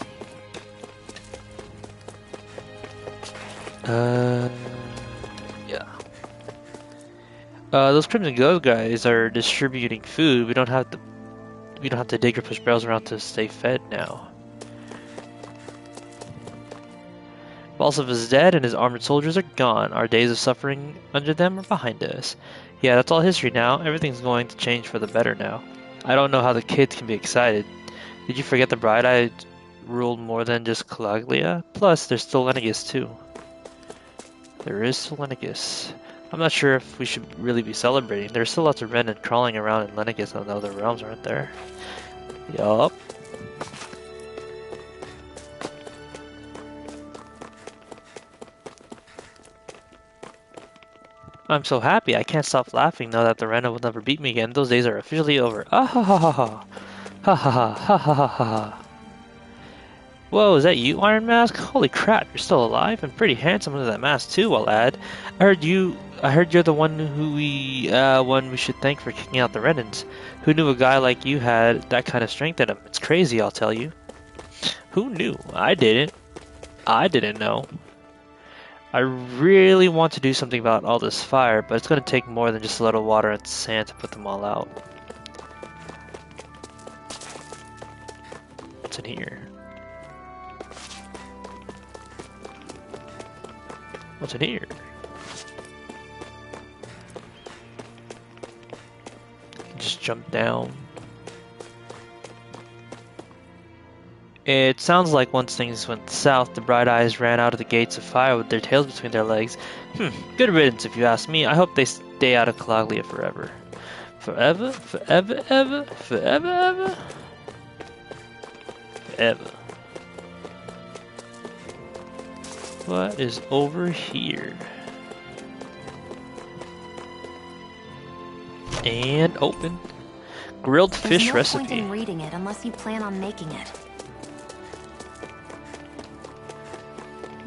Speaker 1: Yeah. Those Crimson Glow guys are distributing food. We don't have to dig or push barrels around to stay fed now. Balsef is dead and his armored soldiers are gone. Our days of suffering under them are behind us. Yeah, that's all history now. Everything's going to change for the better now. I don't know how the kids can be excited. Did you forget the Bright Eye ruled more than just Calaglia? Plus, there's still Lenegus too. There is still Lenegus. I'm not sure if we should really be celebrating. There's still lots of Renin crawling around in Lenegis and the other realms, aren't there? Yup. I'm so happy. I can't stop laughing now that the Renin will never beat me again. Those days are officially over. Ah ha ha ha ha. Ha ha ha ha ha ha ha. Whoa, is that you, Iron Mask? Holy crap, you're still alive and pretty handsome under that mask too, well, lad. I heard you're the one we should thank for kicking out the Renins. Who knew a guy like you had that kind of strength in him? It's crazy, I'll tell you. Who knew? I didn't. I didn't know. I really want to do something about all this fire, but it's going to take more than just a little water and sand to put them all out. What's in here? What's in here? Just jump down. It sounds like once things went south, the bright eyes ran out of the gates of fire with their tails between their legs. Good riddance if you ask me. I hope they stay out of Calaglia forever. Forever? Forever? Ever? Forever? Ever? Forever. What is over here? And open. Grilled fish
Speaker 3: There's no
Speaker 1: recipe.
Speaker 3: point in reading it unless you plan on making it.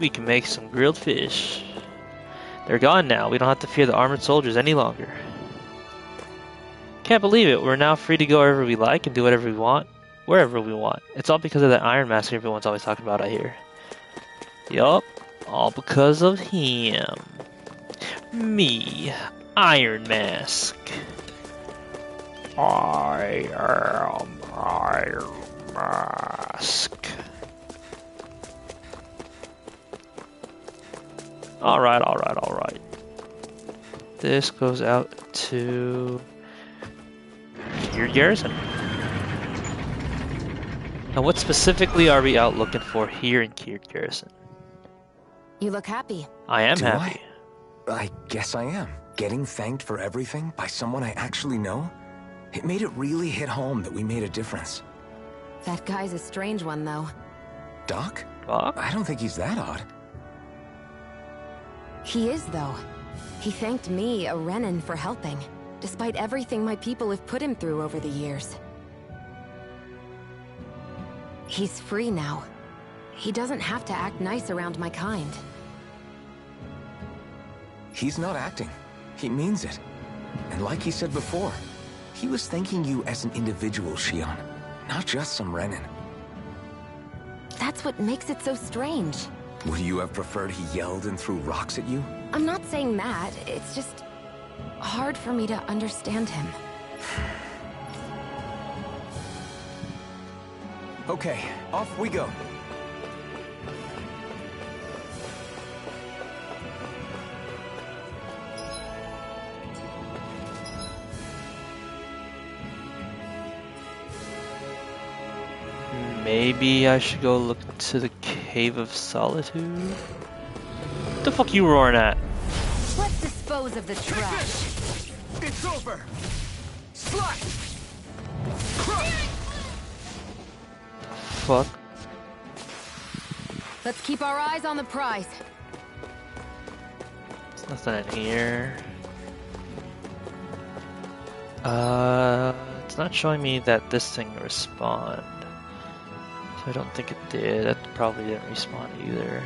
Speaker 1: We can make some grilled fish. They're gone now. We don't have to fear the armored soldiers any longer. Can't believe it. We're now free to go wherever we like and do whatever we want, wherever we want. It's all because of that Iron Mask everyone's always talking about, I hear. Yup. All because of him. Me. Iron Mask. I am Iron Mask. Alright, alright, alright. This goes out to your garrison. Now what specifically are we out looking for here in Kier Garrison?
Speaker 3: You look happy.
Speaker 1: I am
Speaker 2: Do
Speaker 1: happy.
Speaker 2: I guess I am. Getting thanked for everything by someone I actually know? It made it really hit home that we made a difference.
Speaker 3: That guy's a strange one, though.
Speaker 2: Doc?
Speaker 1: Doc?
Speaker 2: I don't think he's that odd.
Speaker 3: He is, though. He thanked me, a Renin, for helping, despite everything my people have put him through over the years. He's free now. He doesn't have to act nice around my kind.
Speaker 2: He's not acting. He means it. And like he said before, he was thanking you as an individual, Shion, not just some Renin.
Speaker 3: That's what makes it so strange.
Speaker 2: Would you have preferred he yelled and threw rocks at you?
Speaker 3: I'm not saying that. It's just hard for me to understand him.
Speaker 2: Okay, off we go.
Speaker 1: Maybe I should go look to the Cave of Solitude? What the fuck you roaring at?
Speaker 3: Let's dispose of the trash.
Speaker 4: It's over. Slice.
Speaker 1: Fuck.
Speaker 3: Let's keep our eyes on the prize.
Speaker 1: There's nothing in here. It's not showing me that this thing respawned. So I don't think it did. That probably didn't respawn either.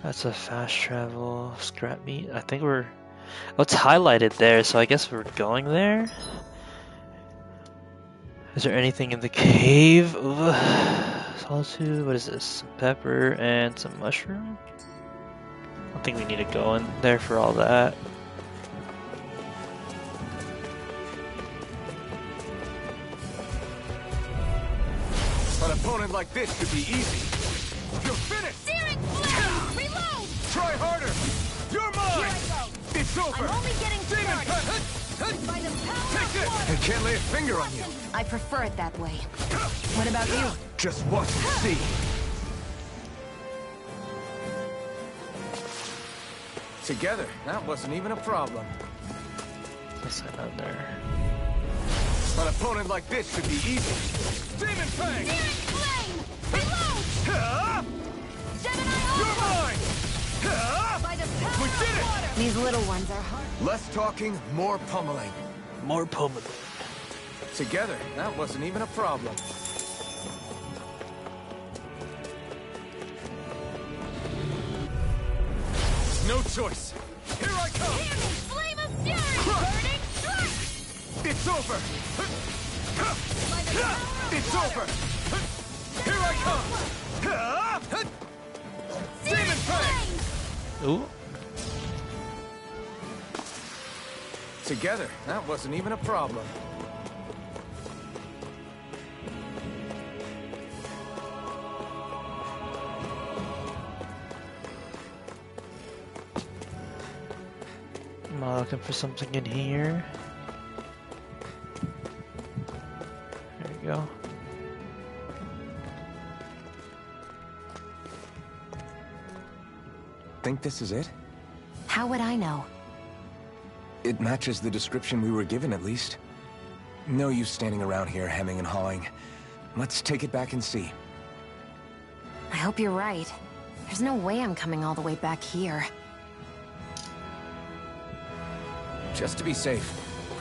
Speaker 1: That's a fast travel scrap meat. I think we're... Oh, it's highlighted there, so I guess we're going there? Is there anything in the Cave of Solitude? What is this? Some pepper and some mushroom? I don't think we need to go in there for all that.
Speaker 4: An opponent like this could be easy. You're finished!
Speaker 6: Searing flame! Reload!
Speaker 4: Try harder! You're mine!
Speaker 6: Here I go!
Speaker 4: It's over!
Speaker 6: I'm only getting
Speaker 4: Demon
Speaker 6: started!
Speaker 4: Pen!
Speaker 6: By the power
Speaker 4: Take
Speaker 6: of
Speaker 4: this!
Speaker 6: water!
Speaker 4: I can't lay a finger on you!
Speaker 3: I prefer it that way. What about you?
Speaker 4: Just watch and see.
Speaker 2: Together, that wasn't even a problem.
Speaker 1: What's that on there?
Speaker 2: An opponent like this should be easy.
Speaker 4: Demon Fang!
Speaker 6: Searing Flame! Reload!
Speaker 4: Ha!
Speaker 6: Gemini
Speaker 4: You're
Speaker 6: Armor!
Speaker 4: mine! Ha!
Speaker 6: By the power
Speaker 4: We did
Speaker 6: of
Speaker 4: it!
Speaker 6: water!
Speaker 3: These little ones are hard.
Speaker 2: Less talking, more pummeling.
Speaker 1: More pummeling.
Speaker 2: Together, that wasn't even a problem.
Speaker 4: No choice. Here I come!
Speaker 6: Searing Flame of Fury! Burning Strike!
Speaker 4: It's over!
Speaker 6: By the power of
Speaker 4: It's
Speaker 6: water!
Speaker 4: over! Here I come! Ha!
Speaker 6: Searing
Speaker 4: Demon Fang!
Speaker 6: Flame!
Speaker 1: Ooh.
Speaker 2: Together, that wasn't even a problem.
Speaker 1: Am I looking for something in here? There we go.
Speaker 2: Think this is it?
Speaker 3: How would I know?
Speaker 2: It matches the description we were given, at least. No use standing around here hemming and hawing. Let's take it back and see.
Speaker 3: I hope you're right. There's no way I'm coming all the way back here.
Speaker 2: Just to be safe,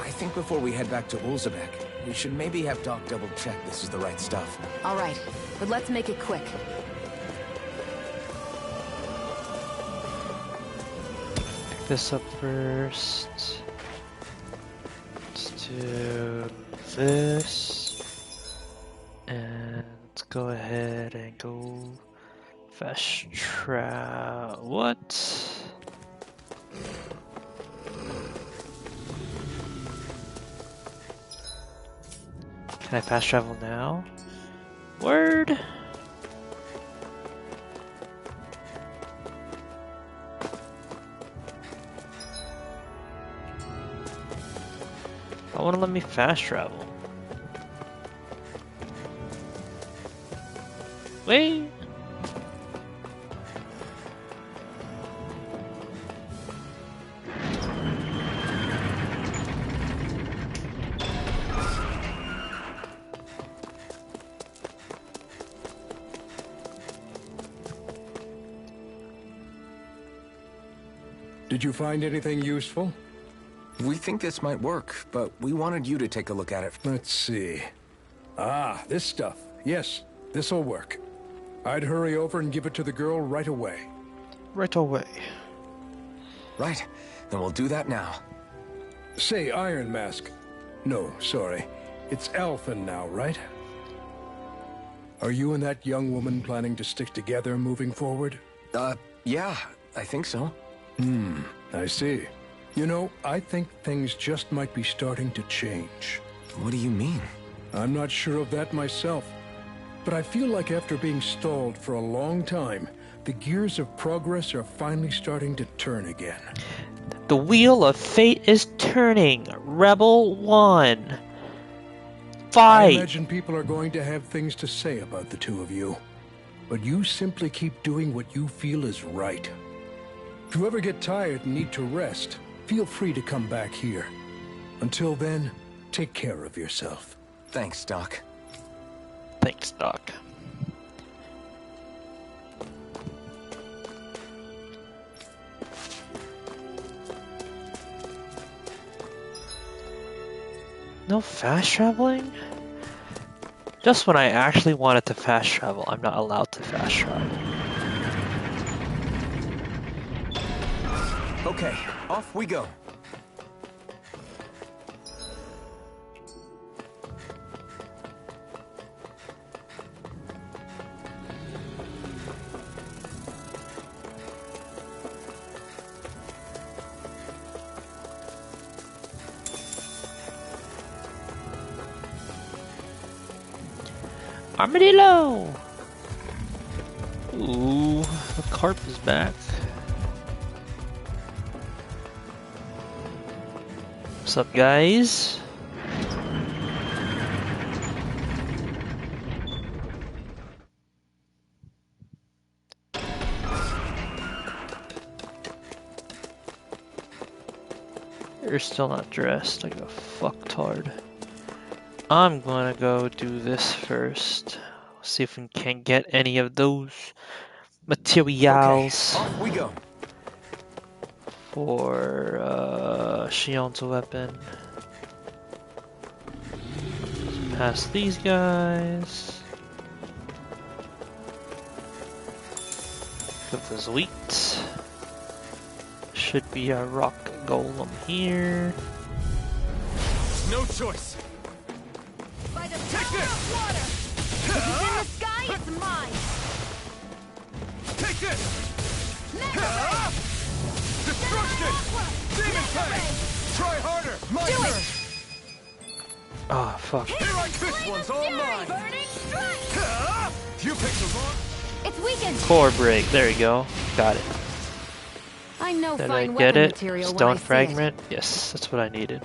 Speaker 2: I think before we head back to Ulzebek, we should maybe have Doc double-check this is the right stuff.
Speaker 3: All right, but let's make it quick.
Speaker 1: Pick this up first. Let's do this. And let's go ahead and go fast travel. What? Can I fast travel now? Word! I want to let me fast travel. Wait!
Speaker 5: Did you find anything useful?
Speaker 2: We think this might work, but we wanted you to take a look at it.
Speaker 5: Let's see. Ah, this stuff. Yes, this'll work. I'd hurry over and give it to the girl right away.
Speaker 1: Right away.
Speaker 2: Right, then we'll do that now.
Speaker 5: Say, Iron Mask. No, sorry. It's Alphen now, right? Are you and that young woman planning to stick together moving forward?
Speaker 2: Yeah, I think so.
Speaker 5: I see. You know, I think things just might be starting to change.
Speaker 2: What do you mean?
Speaker 5: I'm not sure of that myself, but I feel like after being stalled for a long time, the gears of progress are finally starting to turn again.
Speaker 1: The wheel of fate is turning. Rebel 1.
Speaker 5: I
Speaker 1: Fight!
Speaker 5: imagine people are going to have things to say about the two of you, but you simply keep doing what you feel is right. If you ever get tired and need to rest, feel free to come back here. Until then, take care of yourself.
Speaker 2: Thanks, Doc.
Speaker 1: Thanks, Doc. No fast traveling? Just when I actually wanted to fast travel, I'm not allowed to fast travel.
Speaker 2: Okay, off we go.
Speaker 1: Armadillo! Ooh, the carp is back. What's up, guys? You're still not dressed like a fucktard. I'm gonna go do this first. See if we can get any of those materials.
Speaker 2: Okay, off we go.
Speaker 1: For Shion's weapon. Past these guys. Pick up this wheat. Should be a rock golem here.
Speaker 4: No choice.
Speaker 6: By the power of water! If it's in the sky, it's mine!
Speaker 4: Take this!
Speaker 6: Mega Ray!
Speaker 4: Destruction! Demon Fang! Try harder! My
Speaker 6: Do
Speaker 4: turn!
Speaker 6: it!
Speaker 1: Oh, fuck.
Speaker 4: Here I this one's all mine!
Speaker 6: Burning strike!
Speaker 4: You picked the wrong...
Speaker 6: It's weakened!
Speaker 1: Core break. There you go. Got it.
Speaker 3: I know
Speaker 1: Did I
Speaker 3: fine
Speaker 1: get
Speaker 3: weapon
Speaker 1: it?
Speaker 3: material when I
Speaker 1: Stone
Speaker 3: see it.
Speaker 1: fragment? Yes, that's what I needed.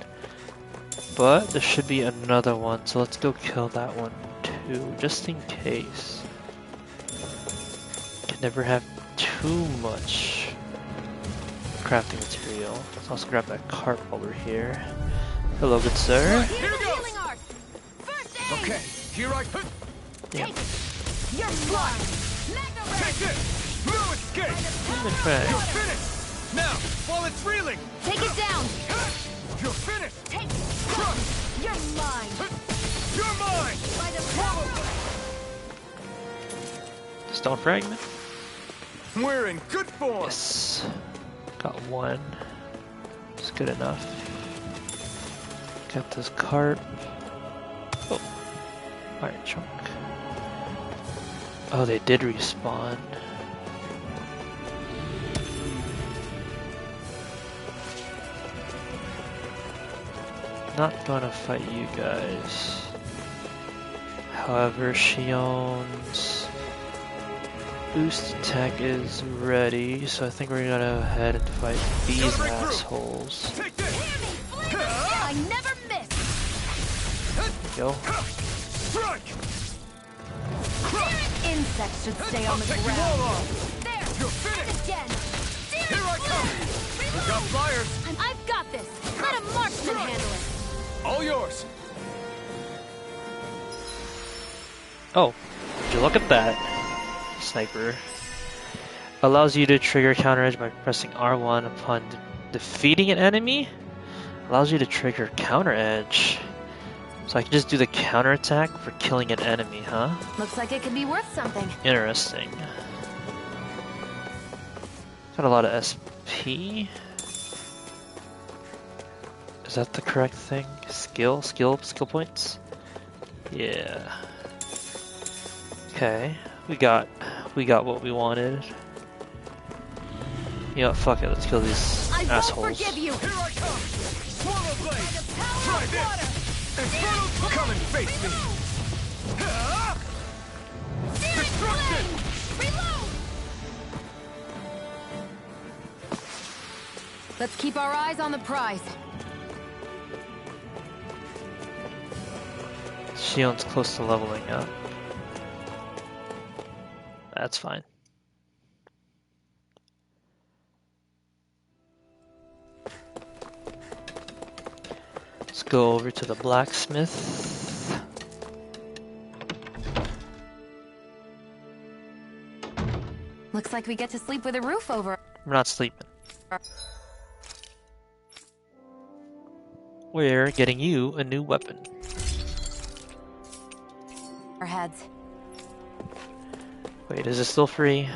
Speaker 1: But there should be another one, so let's go kill that one too, just in case. Can never have too much crafting material. Let's also grab that carp while we're here. Hello, good sir.
Speaker 4: Here goes!
Speaker 6: Healing art! First aid!
Speaker 4: Okay, here I...
Speaker 1: Yeah.
Speaker 6: Take it! You're blind! Mega Ray!
Speaker 4: Take this! No escape!
Speaker 1: Demon Fang.
Speaker 4: You're finished! Now, while it's reeling!
Speaker 6: Take it down!
Speaker 4: You're finished!
Speaker 6: Take it! You're mine!
Speaker 4: You're mine!
Speaker 6: By the power of...
Speaker 1: Stone fragment.
Speaker 4: We're in good form!
Speaker 1: Yes. Got one. It's good enough. Got this carp. Oh. Iron chunk. Oh, they did respawn. Not gonna fight you guys. However, Shion's boost attack is ready, so I think we're gonna head and fight these assholes.
Speaker 4: Take this!
Speaker 6: I never miss!
Speaker 1: There we go.
Speaker 4: Strike!
Speaker 6: Insects should stay on the
Speaker 4: Take you all
Speaker 6: ground.
Speaker 4: off!
Speaker 6: There!
Speaker 4: You're finished!
Speaker 6: Again!
Speaker 4: Here I come! We got flyers!
Speaker 6: I've got this! Let a marksman handle it!
Speaker 4: All yours!
Speaker 1: Oh, would you look at that? Sniper. Allows you to trigger counter edge by pressing R1 upon defeating an enemy. Allows you to trigger counter edge. So I can just do the counter attack for killing an enemy, huh?
Speaker 3: Looks like it could be worth something.
Speaker 1: Interesting. Got a lot of SP. Is that the correct thing? Skill points? Yeah. Okay. We got what we wanted. You know what, fuck it, let's kill these
Speaker 6: I
Speaker 1: assholes.
Speaker 6: won't forgive you!
Speaker 4: Here I come! Swallow blade!
Speaker 6: The power
Speaker 4: Try
Speaker 6: of
Speaker 4: this!
Speaker 6: water!
Speaker 4: Infernal, come and face me! Destruction!
Speaker 6: Reload!
Speaker 3: Let's keep our eyes on the prize.
Speaker 1: Shion's close to leveling up. That's fine. Let's go over to the blacksmith.
Speaker 3: Looks like we get to sleep with a roof over.
Speaker 1: We're not sleeping. We're getting you a new weapon.
Speaker 3: our heads.
Speaker 1: Wait, is it still free?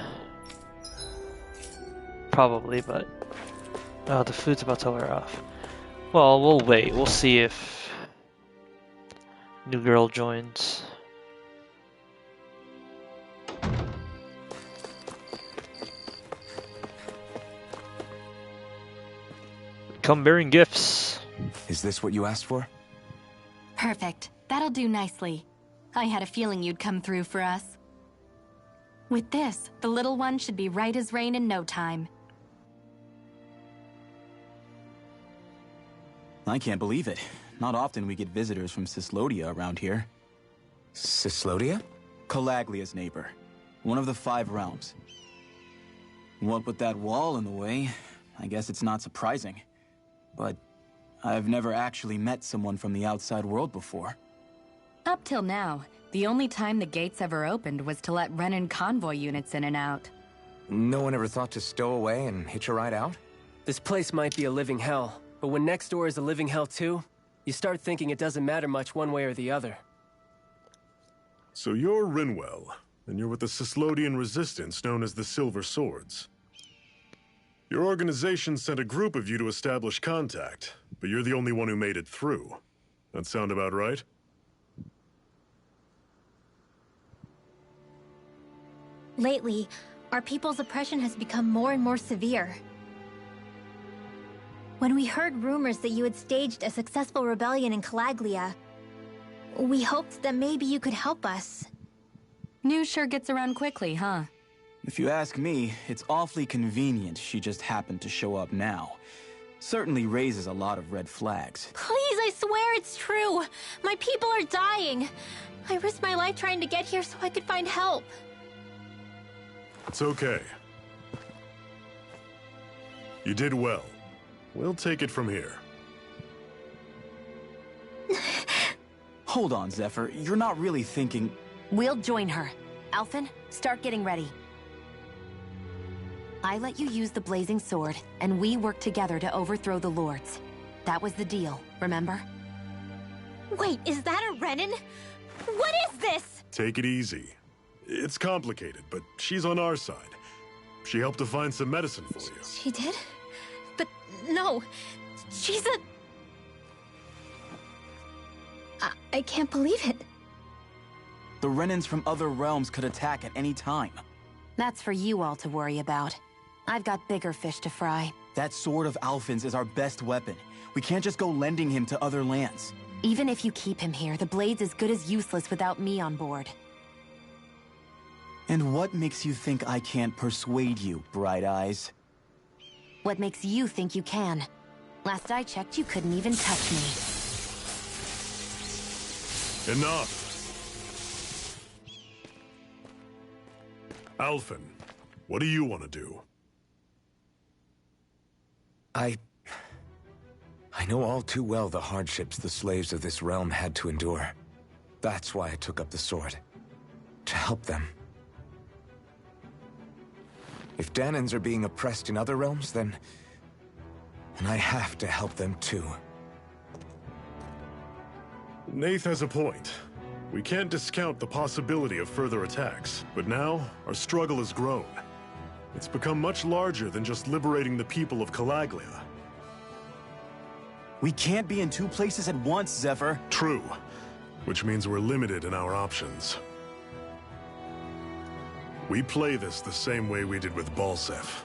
Speaker 1: Probably, but... Oh, the food's about to wear off. Well, we'll wait. We'll see if... New girl joins. Come bearing gifts.
Speaker 2: Is this what you asked for?
Speaker 7: Perfect. That'll do nicely. I had a feeling you'd come through for us. With this, the little one should be right as rain in no time.
Speaker 8: I can't believe it. Not often we get visitors from Cislodia around here.
Speaker 2: Cislodia?
Speaker 8: Calaglia's neighbor. One of the 5 realms. What with that wall in the way, I guess it's not surprising. But I've never actually met someone from the outside world before.
Speaker 7: Up till now, the only time the gates ever opened was to let Renan convoy units in and out.
Speaker 2: No one ever thought to stow away and hitch a ride out?
Speaker 9: This place might be a living hell, but when next door is a living hell too, you start thinking it doesn't matter much one way or the other.
Speaker 10: So you're Rinwell, and you're with the Cislodian resistance known as the Silver Swords. Your organization sent a group of you to establish contact, but you're the only one who made it through. That sound about right?
Speaker 6: Lately, our people's oppression has become more and more severe. When we heard rumors that you had staged a successful rebellion in Calaglia, we hoped that maybe you could help us.
Speaker 7: News sure gets around quickly, huh?
Speaker 8: If you ask me, it's awfully convenient she just happened to show up now. Certainly raises a lot of red flags.
Speaker 6: Please, I swear it's true! My people are dying! I risked my life trying to get here so I could find help.
Speaker 10: It's okay. You did well. We'll take it from here.
Speaker 8: Hold on, Zephyr. You're not really thinking...
Speaker 3: We'll join her. Alphen, start getting ready. I let you use the blazing sword, and we worked together to overthrow the lords. That was the deal, remember?
Speaker 6: Wait, is that a Renan? What is this?
Speaker 10: Take it easy. It's complicated, but she's on our side. She helped to find some medicine for you.
Speaker 6: She did? But no, she's a... I can't believe it.
Speaker 8: The Renans from other realms could attack at any time.
Speaker 3: That's for you all to worry about. I've got bigger fish to fry.
Speaker 8: That sword of Alphen's is our best weapon. We can't just go lending him to other lands.
Speaker 3: Even if you keep him here, the blade's as good as useless without me on board.
Speaker 8: And what makes you think I can't persuade you, Bright Eyes?
Speaker 3: What makes you think you can? Last I checked, you couldn't even touch me.
Speaker 10: Enough! Alphen, what do you want to do?
Speaker 2: I know all too well the hardships the slaves of this realm had to endure. That's why I took up the sword. To help them. If Danans are being oppressed in other realms, then I have to help them too.
Speaker 10: Nath has a point. We can't discount the possibility of further attacks, but now our struggle has grown. It's become much larger than just liberating the people of Calaglia.
Speaker 8: We can't be in two places at once, Zephyr.
Speaker 10: True, which means we're limited in our options. We play this the same way we did with Balsef.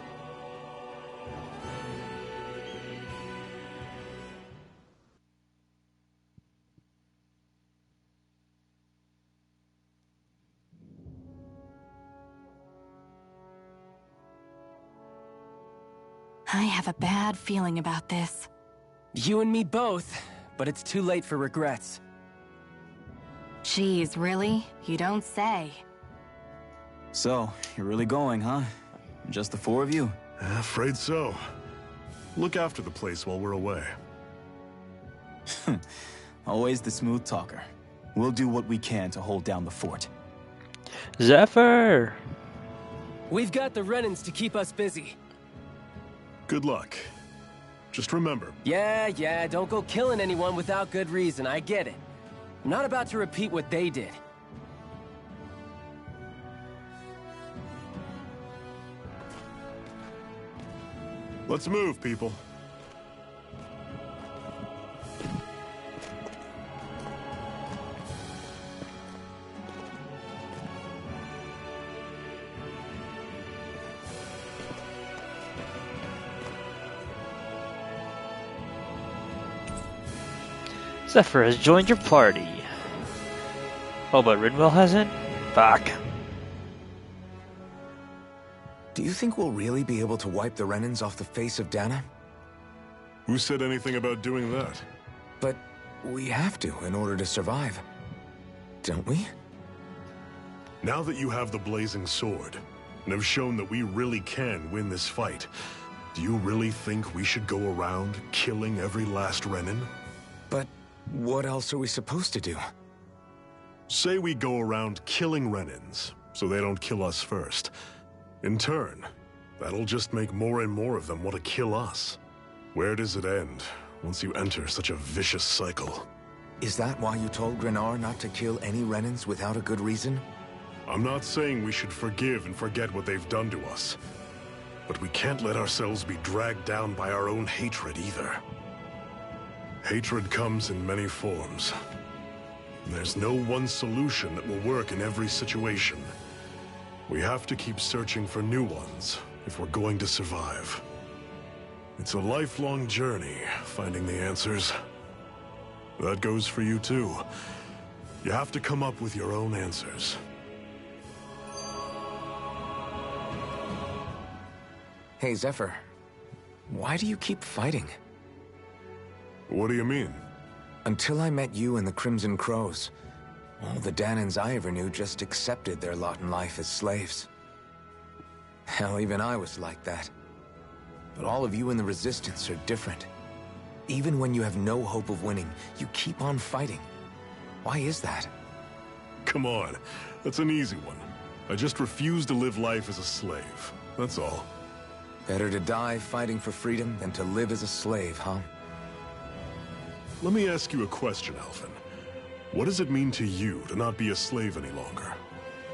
Speaker 7: I have a bad feeling about this.
Speaker 9: You and me both, but it's too late for regrets.
Speaker 7: Jeez, really? You don't say.
Speaker 8: So, you're really going, huh? Just the four of you?
Speaker 10: Afraid so. Look after the place while we're away.
Speaker 8: Always the smooth talker. We'll do what we can to hold down the fort.
Speaker 1: Zephyr!
Speaker 9: We've got the Renans to keep us busy.
Speaker 10: Good luck. Just remember...
Speaker 9: Yeah, don't go killing anyone without good reason, I get it. I'm not about to repeat what they did.
Speaker 10: Let's move, people.
Speaker 1: Zephyr has joined your party. Oh, but Rinwell hasn't? Fuck.
Speaker 2: Do you think we'll really be able to wipe the Renans off the face of Dana?
Speaker 10: Who said anything about doing that?
Speaker 2: But we have to in order to survive. Don't we?
Speaker 10: Now that you have the blazing sword, and have shown that we really can win this fight, Do you really think we should go around killing every last Renin?
Speaker 2: But what else are we supposed to do?
Speaker 10: Say we go around killing Renins, so they don't kill us first. In turn, that'll just make more and more of them want to kill us. Where does it end once you enter such a vicious cycle?
Speaker 2: Is that why you told Grenar not to kill any Renins without a good reason?
Speaker 10: I'm not saying we should forgive and forget what they've done to us. But we can't let ourselves be dragged down by our own hatred either. Hatred comes in many forms. There's no one solution that will work in every situation. We have to keep searching for new ones if we're going to survive. It's a lifelong journey, finding the answers. That goes for you too. You have to come up with your own answers.
Speaker 2: Hey, Zephyr. Why do you keep fighting?
Speaker 10: What do you mean?
Speaker 2: Until I met you and the Crimson Crows, all the Danans I ever knew just accepted their lot in life as slaves. Hell, even I was like that. But all of you in the Resistance are different. Even when you have no hope of winning, you keep on fighting. Why is that?
Speaker 10: Come on, that's an easy one. I just refuse to live life as a slave, that's all.
Speaker 2: Better to die fighting for freedom than to live as a slave, huh?
Speaker 10: Let me ask you a question, Alphen. What does it mean to you to not be a slave any longer?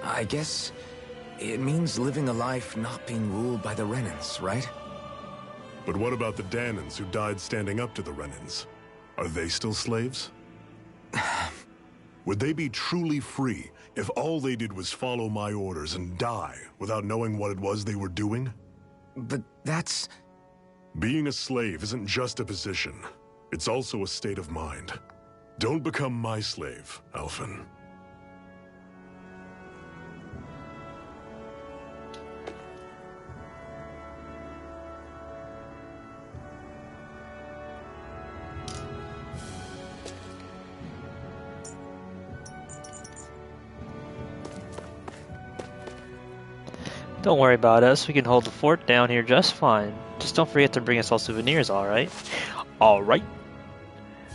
Speaker 2: I guess it means living a life not being ruled by the Renins, right?
Speaker 10: But what about the Danans who died standing up to the Renins? Are they still slaves? Would they be truly free if all they did was follow my orders and die without knowing what it was they were doing?
Speaker 2: But that's...
Speaker 10: Being a slave isn't just a position. It's also a state of mind. Don't become my slave, Alphen.
Speaker 1: Don't worry about us, we can hold the fort down here just fine. Just don't forget to bring us all souvenirs, alright? Alright.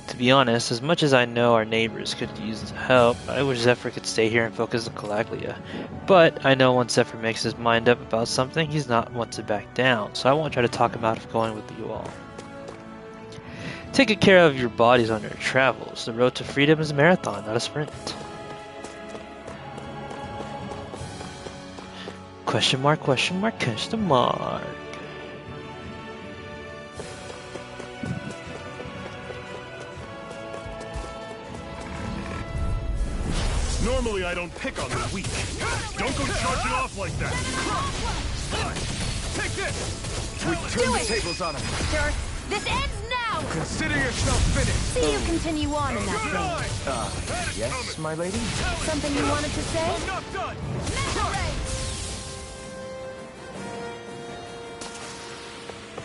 Speaker 1: To be honest, as much as I know our neighbors could use the help, I wish Zephyr could stay here and focus on Calaglia. But I know once Zephyr makes his mind up about something, he's not one to back down, so I won't try to talk him out of going with you all. Take good care of your bodies on your travels. The road to freedom is a marathon, not a sprint. Question mark, question mark, question mark.
Speaker 10: Normally I don't pick on the weak. Don't go charging off like that.
Speaker 4: Take this!
Speaker 2: We turn the tables on him.
Speaker 3: This ends now!
Speaker 4: Consider yourself finished!
Speaker 3: See you continue on in that vein.
Speaker 2: Yes, my lady?
Speaker 3: Something you wanted to say?
Speaker 4: I'm not done!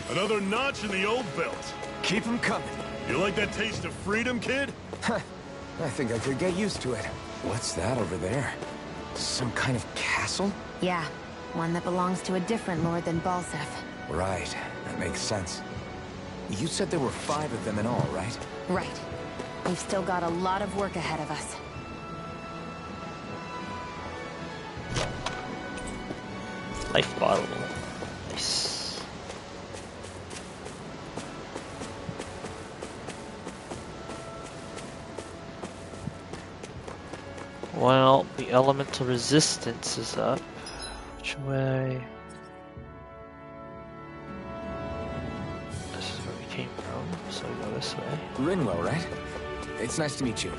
Speaker 10: Another notch in the old belt.
Speaker 2: Keep him coming.
Speaker 10: You like that taste of freedom, kid?
Speaker 2: I think I could get used to it. What's that over there? Some kind of castle?
Speaker 3: Yeah, one that belongs to a different lord than Balsef.
Speaker 2: Right, that makes sense. You said there were 5 of them in all, right?
Speaker 3: Right. We've still got a lot of work ahead of us.
Speaker 1: Life bottle. Nice. Well, the elemental resistance is up. Which way? This is where we came from, so we go this way.
Speaker 2: Rinwell, right? It's nice to meet you.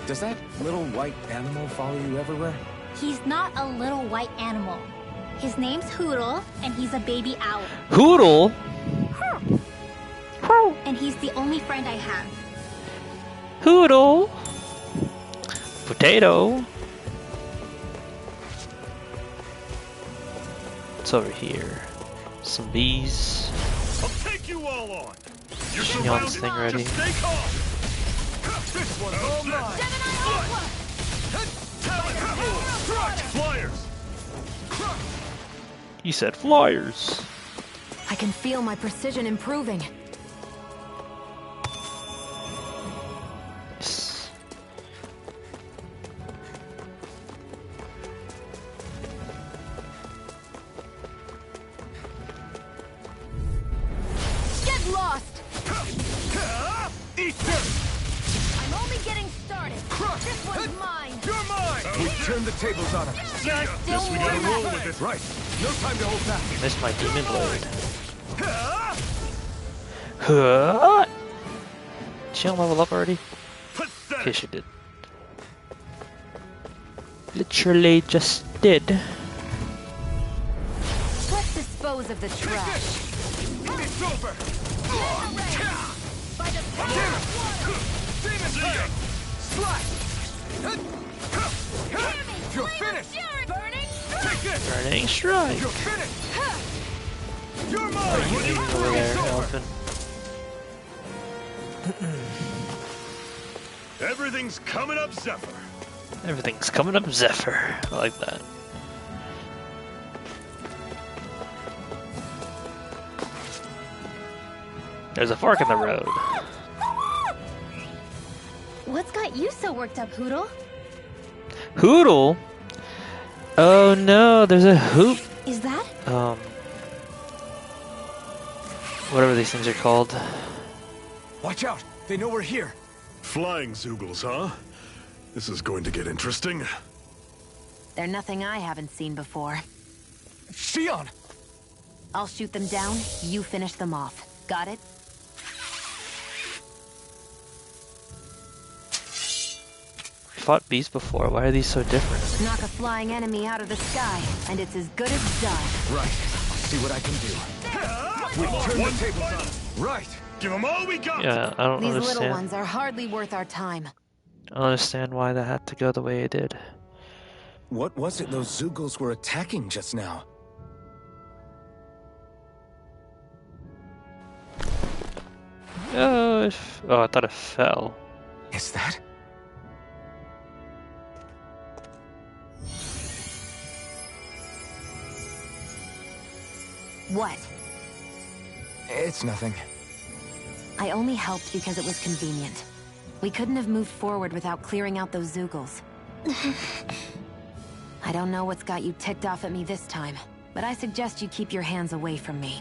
Speaker 2: Does that little white animal follow you everywhere?
Speaker 6: He's not a little white animal. His name's Hoodle, and he's a baby owl.
Speaker 1: Hoodle?
Speaker 6: And he's the only friend I have.
Speaker 1: Hoodle! Potato! What's over here? Some bees.
Speaker 10: I'll take you all on. You're
Speaker 1: Is Neon's thing ready?
Speaker 10: Just stay calm.
Speaker 4: This one's all mine!
Speaker 10: Flyers.
Speaker 1: He said flyers.
Speaker 3: I I can feel my precision improving.
Speaker 1: Yes.
Speaker 3: Get lost!
Speaker 4: Eat dirt!
Speaker 3: I'm only getting started.
Speaker 4: Crush!
Speaker 3: This one's mine.
Speaker 4: You're mine!
Speaker 2: We turned the tables on him.
Speaker 3: There's still
Speaker 10: Guess we
Speaker 3: more
Speaker 10: gotta roll
Speaker 3: left.
Speaker 10: with it.
Speaker 2: Right. No time to hold back.
Speaker 1: Missed my demon blade. Huh? Did she level up already? Okay, she did. Literally just did.
Speaker 3: Let's dispose of the trash.
Speaker 4: It's over!
Speaker 3: By the power of water.
Speaker 4: Demon Slayer! Slash! You're finished!
Speaker 3: Burning.
Speaker 4: Take this!
Speaker 1: Burning strike.
Speaker 4: You're finished! You're mine!
Speaker 1: Are you eating over there,
Speaker 4: It's over.
Speaker 1: Elfin?
Speaker 10: Everything's coming up, Zephyr.
Speaker 1: Everything's coming up, Zephyr. I like that. There's a fork in the road.
Speaker 6: What's got you so worked up, Hoodle?
Speaker 1: Hoodle? Oh no, there's a hoop.
Speaker 6: Is that?
Speaker 1: Whatever these things are called.
Speaker 2: Watch out. They know we're here.
Speaker 10: Flying Zoogles, huh? This is going to get interesting.
Speaker 3: They're nothing I haven't seen before.
Speaker 2: Shion!
Speaker 3: I'll shoot them down, you finish them off. Got it?
Speaker 1: We fought beasts before. Why are these so different?
Speaker 3: Knock a flying enemy out of the sky, and it's as good as done.
Speaker 2: Right. I'll see what I can do. We turned the tables on him. Right.
Speaker 10: Give them all we got!
Speaker 1: Yeah, I don't
Speaker 3: These little
Speaker 1: understand.
Speaker 3: ones are hardly worth our time.
Speaker 1: I don't understand why that had to go the way it did.
Speaker 2: What was it those Zoogles were attacking just now?
Speaker 1: Oh, oh, I thought it fell.
Speaker 2: Is that?
Speaker 3: What?
Speaker 2: It's nothing.
Speaker 3: I only helped because it was convenient. We couldn't have moved forward without clearing out those Zoogles. I don't know what's got you ticked off at me this time, but I suggest you keep your hands away from me.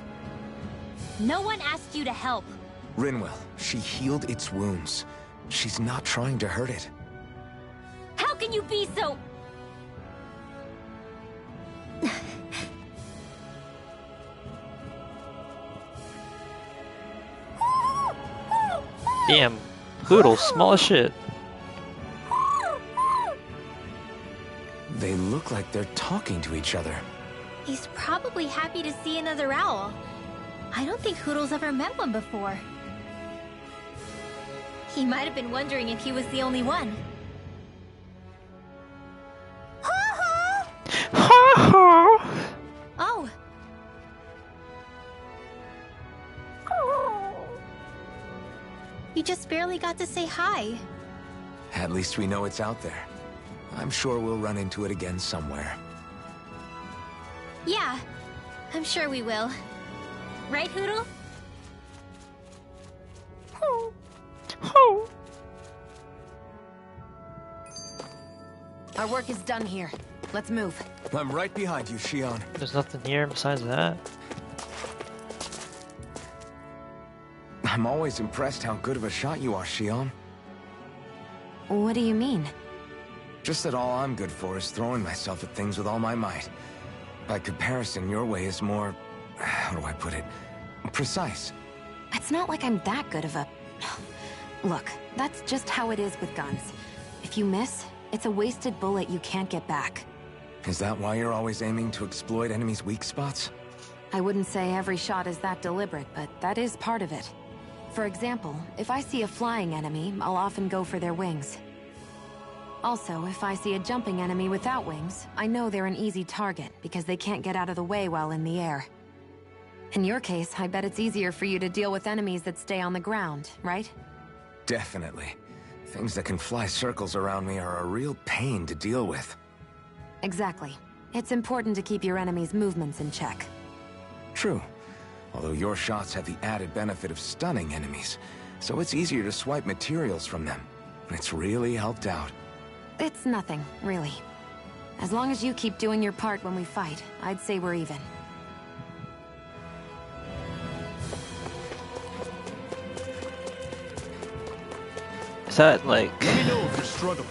Speaker 6: No one asked you to help.
Speaker 2: Rinwell, she healed its wounds. She's not trying to hurt it.
Speaker 6: How can you be so...
Speaker 1: Damn, Hoodle, small as shit.
Speaker 2: They look like they're talking to each other.
Speaker 6: He's probably happy to see another owl. I don't think Hoodle's ever met one before. He might have been wondering if he was the only one. Oh. You just barely got to say hi.
Speaker 2: At least we know it's out there. I'm sure we'll run into it again somewhere.
Speaker 6: Yeah, I'm sure we will. Right, Hoodle?
Speaker 3: Our work is done here. Let's move.
Speaker 2: I'm right behind you, Shion.
Speaker 1: There's nothing here besides that.
Speaker 2: I'm always impressed how good of a shot you are, Shion.
Speaker 3: What do you mean?
Speaker 2: Just that all I'm good for is throwing myself at things with all my might. By comparison, your way is more... how do I put it? Precise.
Speaker 3: It's not like I'm that good of a... Look, that's just how it is with guns. If you miss, it's a wasted bullet you can't get back.
Speaker 2: Is that why you're always aiming to exploit enemies' weak spots?
Speaker 3: I wouldn't say every shot is that deliberate, but that is part of it. For example, if I see a flying enemy, I'll often go for their wings. Also, if I see a jumping enemy without wings, I know they're an easy target because they can't get out of the way while in the air. In your case, I bet it's easier for you to deal with enemies that stay on the ground, right?
Speaker 2: Definitely. Things that can fly circles around me are a real pain to deal with.
Speaker 3: Exactly. It's important to keep your enemy's movements in check.
Speaker 2: True. Although your shots have the added benefit of stunning enemies, so it's easier to swipe materials from them. It's really helped out.
Speaker 3: It's nothing, really. As long as you keep doing your part when we fight, I'd say we're even.
Speaker 1: Is that like...
Speaker 10: Let me know if you're struggling.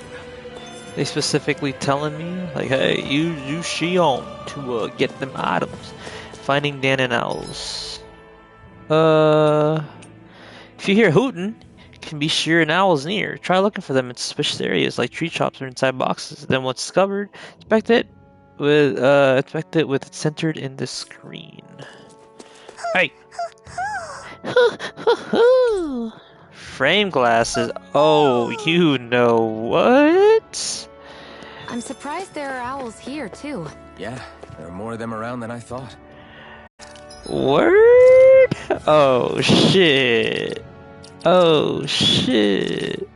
Speaker 1: They specifically telling me, like, hey, use Shion to get them items. Finding Dan and Owls. If you hear hooting, it can be sure an owl's near. Try looking for them in suspicious areas like tree chops or inside boxes. Then once discovered, inspect it with it centered in the screen. Hey. Frame glasses. Oh, you know what?
Speaker 3: I'm surprised there are owls here, too.
Speaker 2: Yeah, there are more of them around than I thought.
Speaker 1: Word? Oh, shit. Oh, shit.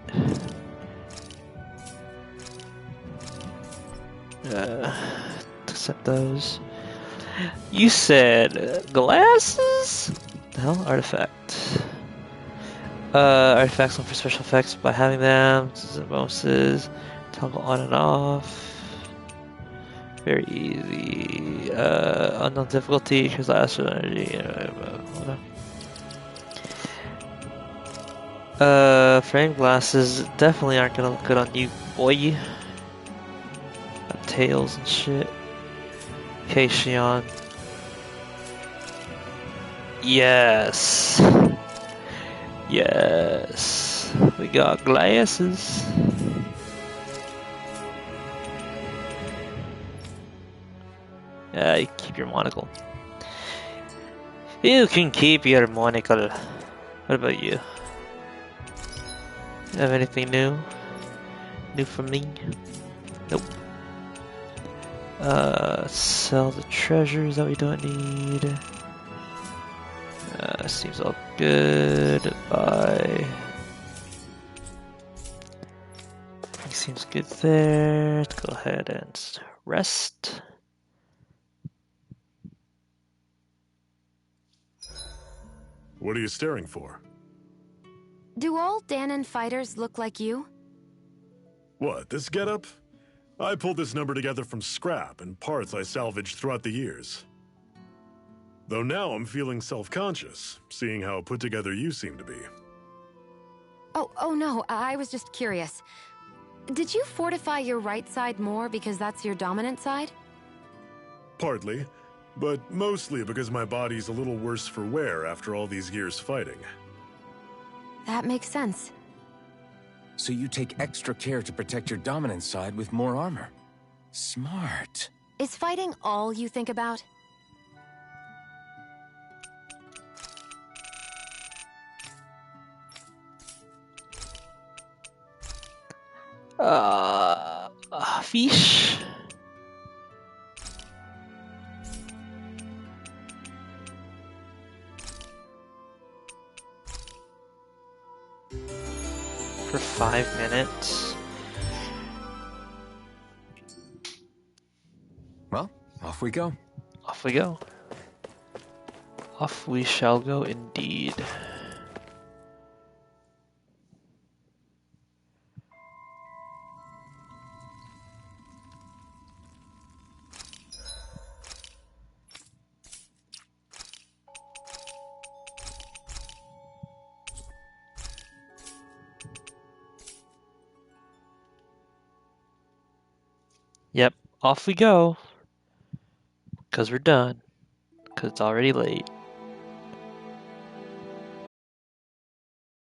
Speaker 1: Accept those. You said glasses? The hell? Artifact. Artifacts look for special effects by having them. Bonuses. Toggle on and off. Very easy. Unknown difficulty. Here's last energy. Frame glasses definitely aren't gonna look good on you, boy. Got tails and shit. Okay, Shion. Yes. Yes. We got glasses. Yeah, you keep your monocle. You can keep your monocle. What about you? Have anything new? New for me? Nope. Sell the treasures that we don't need. Seems all good. Bye. Seems good there. Let's go ahead and rest.
Speaker 10: What are you staring for?
Speaker 3: Do all Danon fighters look like you?
Speaker 10: What, this getup? I pulled this number together from scrap and parts I salvaged throughout the years. Though now I'm feeling self-conscious, seeing how put together you seem to be.
Speaker 3: Oh no, I was just curious. Did you fortify your right side more because that's your dominant side?
Speaker 10: Partly, but mostly because my body's a little worse for wear after all these years fighting.
Speaker 3: That makes sense.
Speaker 2: So you take extra care to protect your dominant side with more armor. Smart.
Speaker 3: Is fighting all you think about?
Speaker 1: Fish. For 5 minutes.
Speaker 2: Well, off we go.
Speaker 1: Off we go. Off we shall go indeed. Yep, off we go. Because we're done. Because it's already late.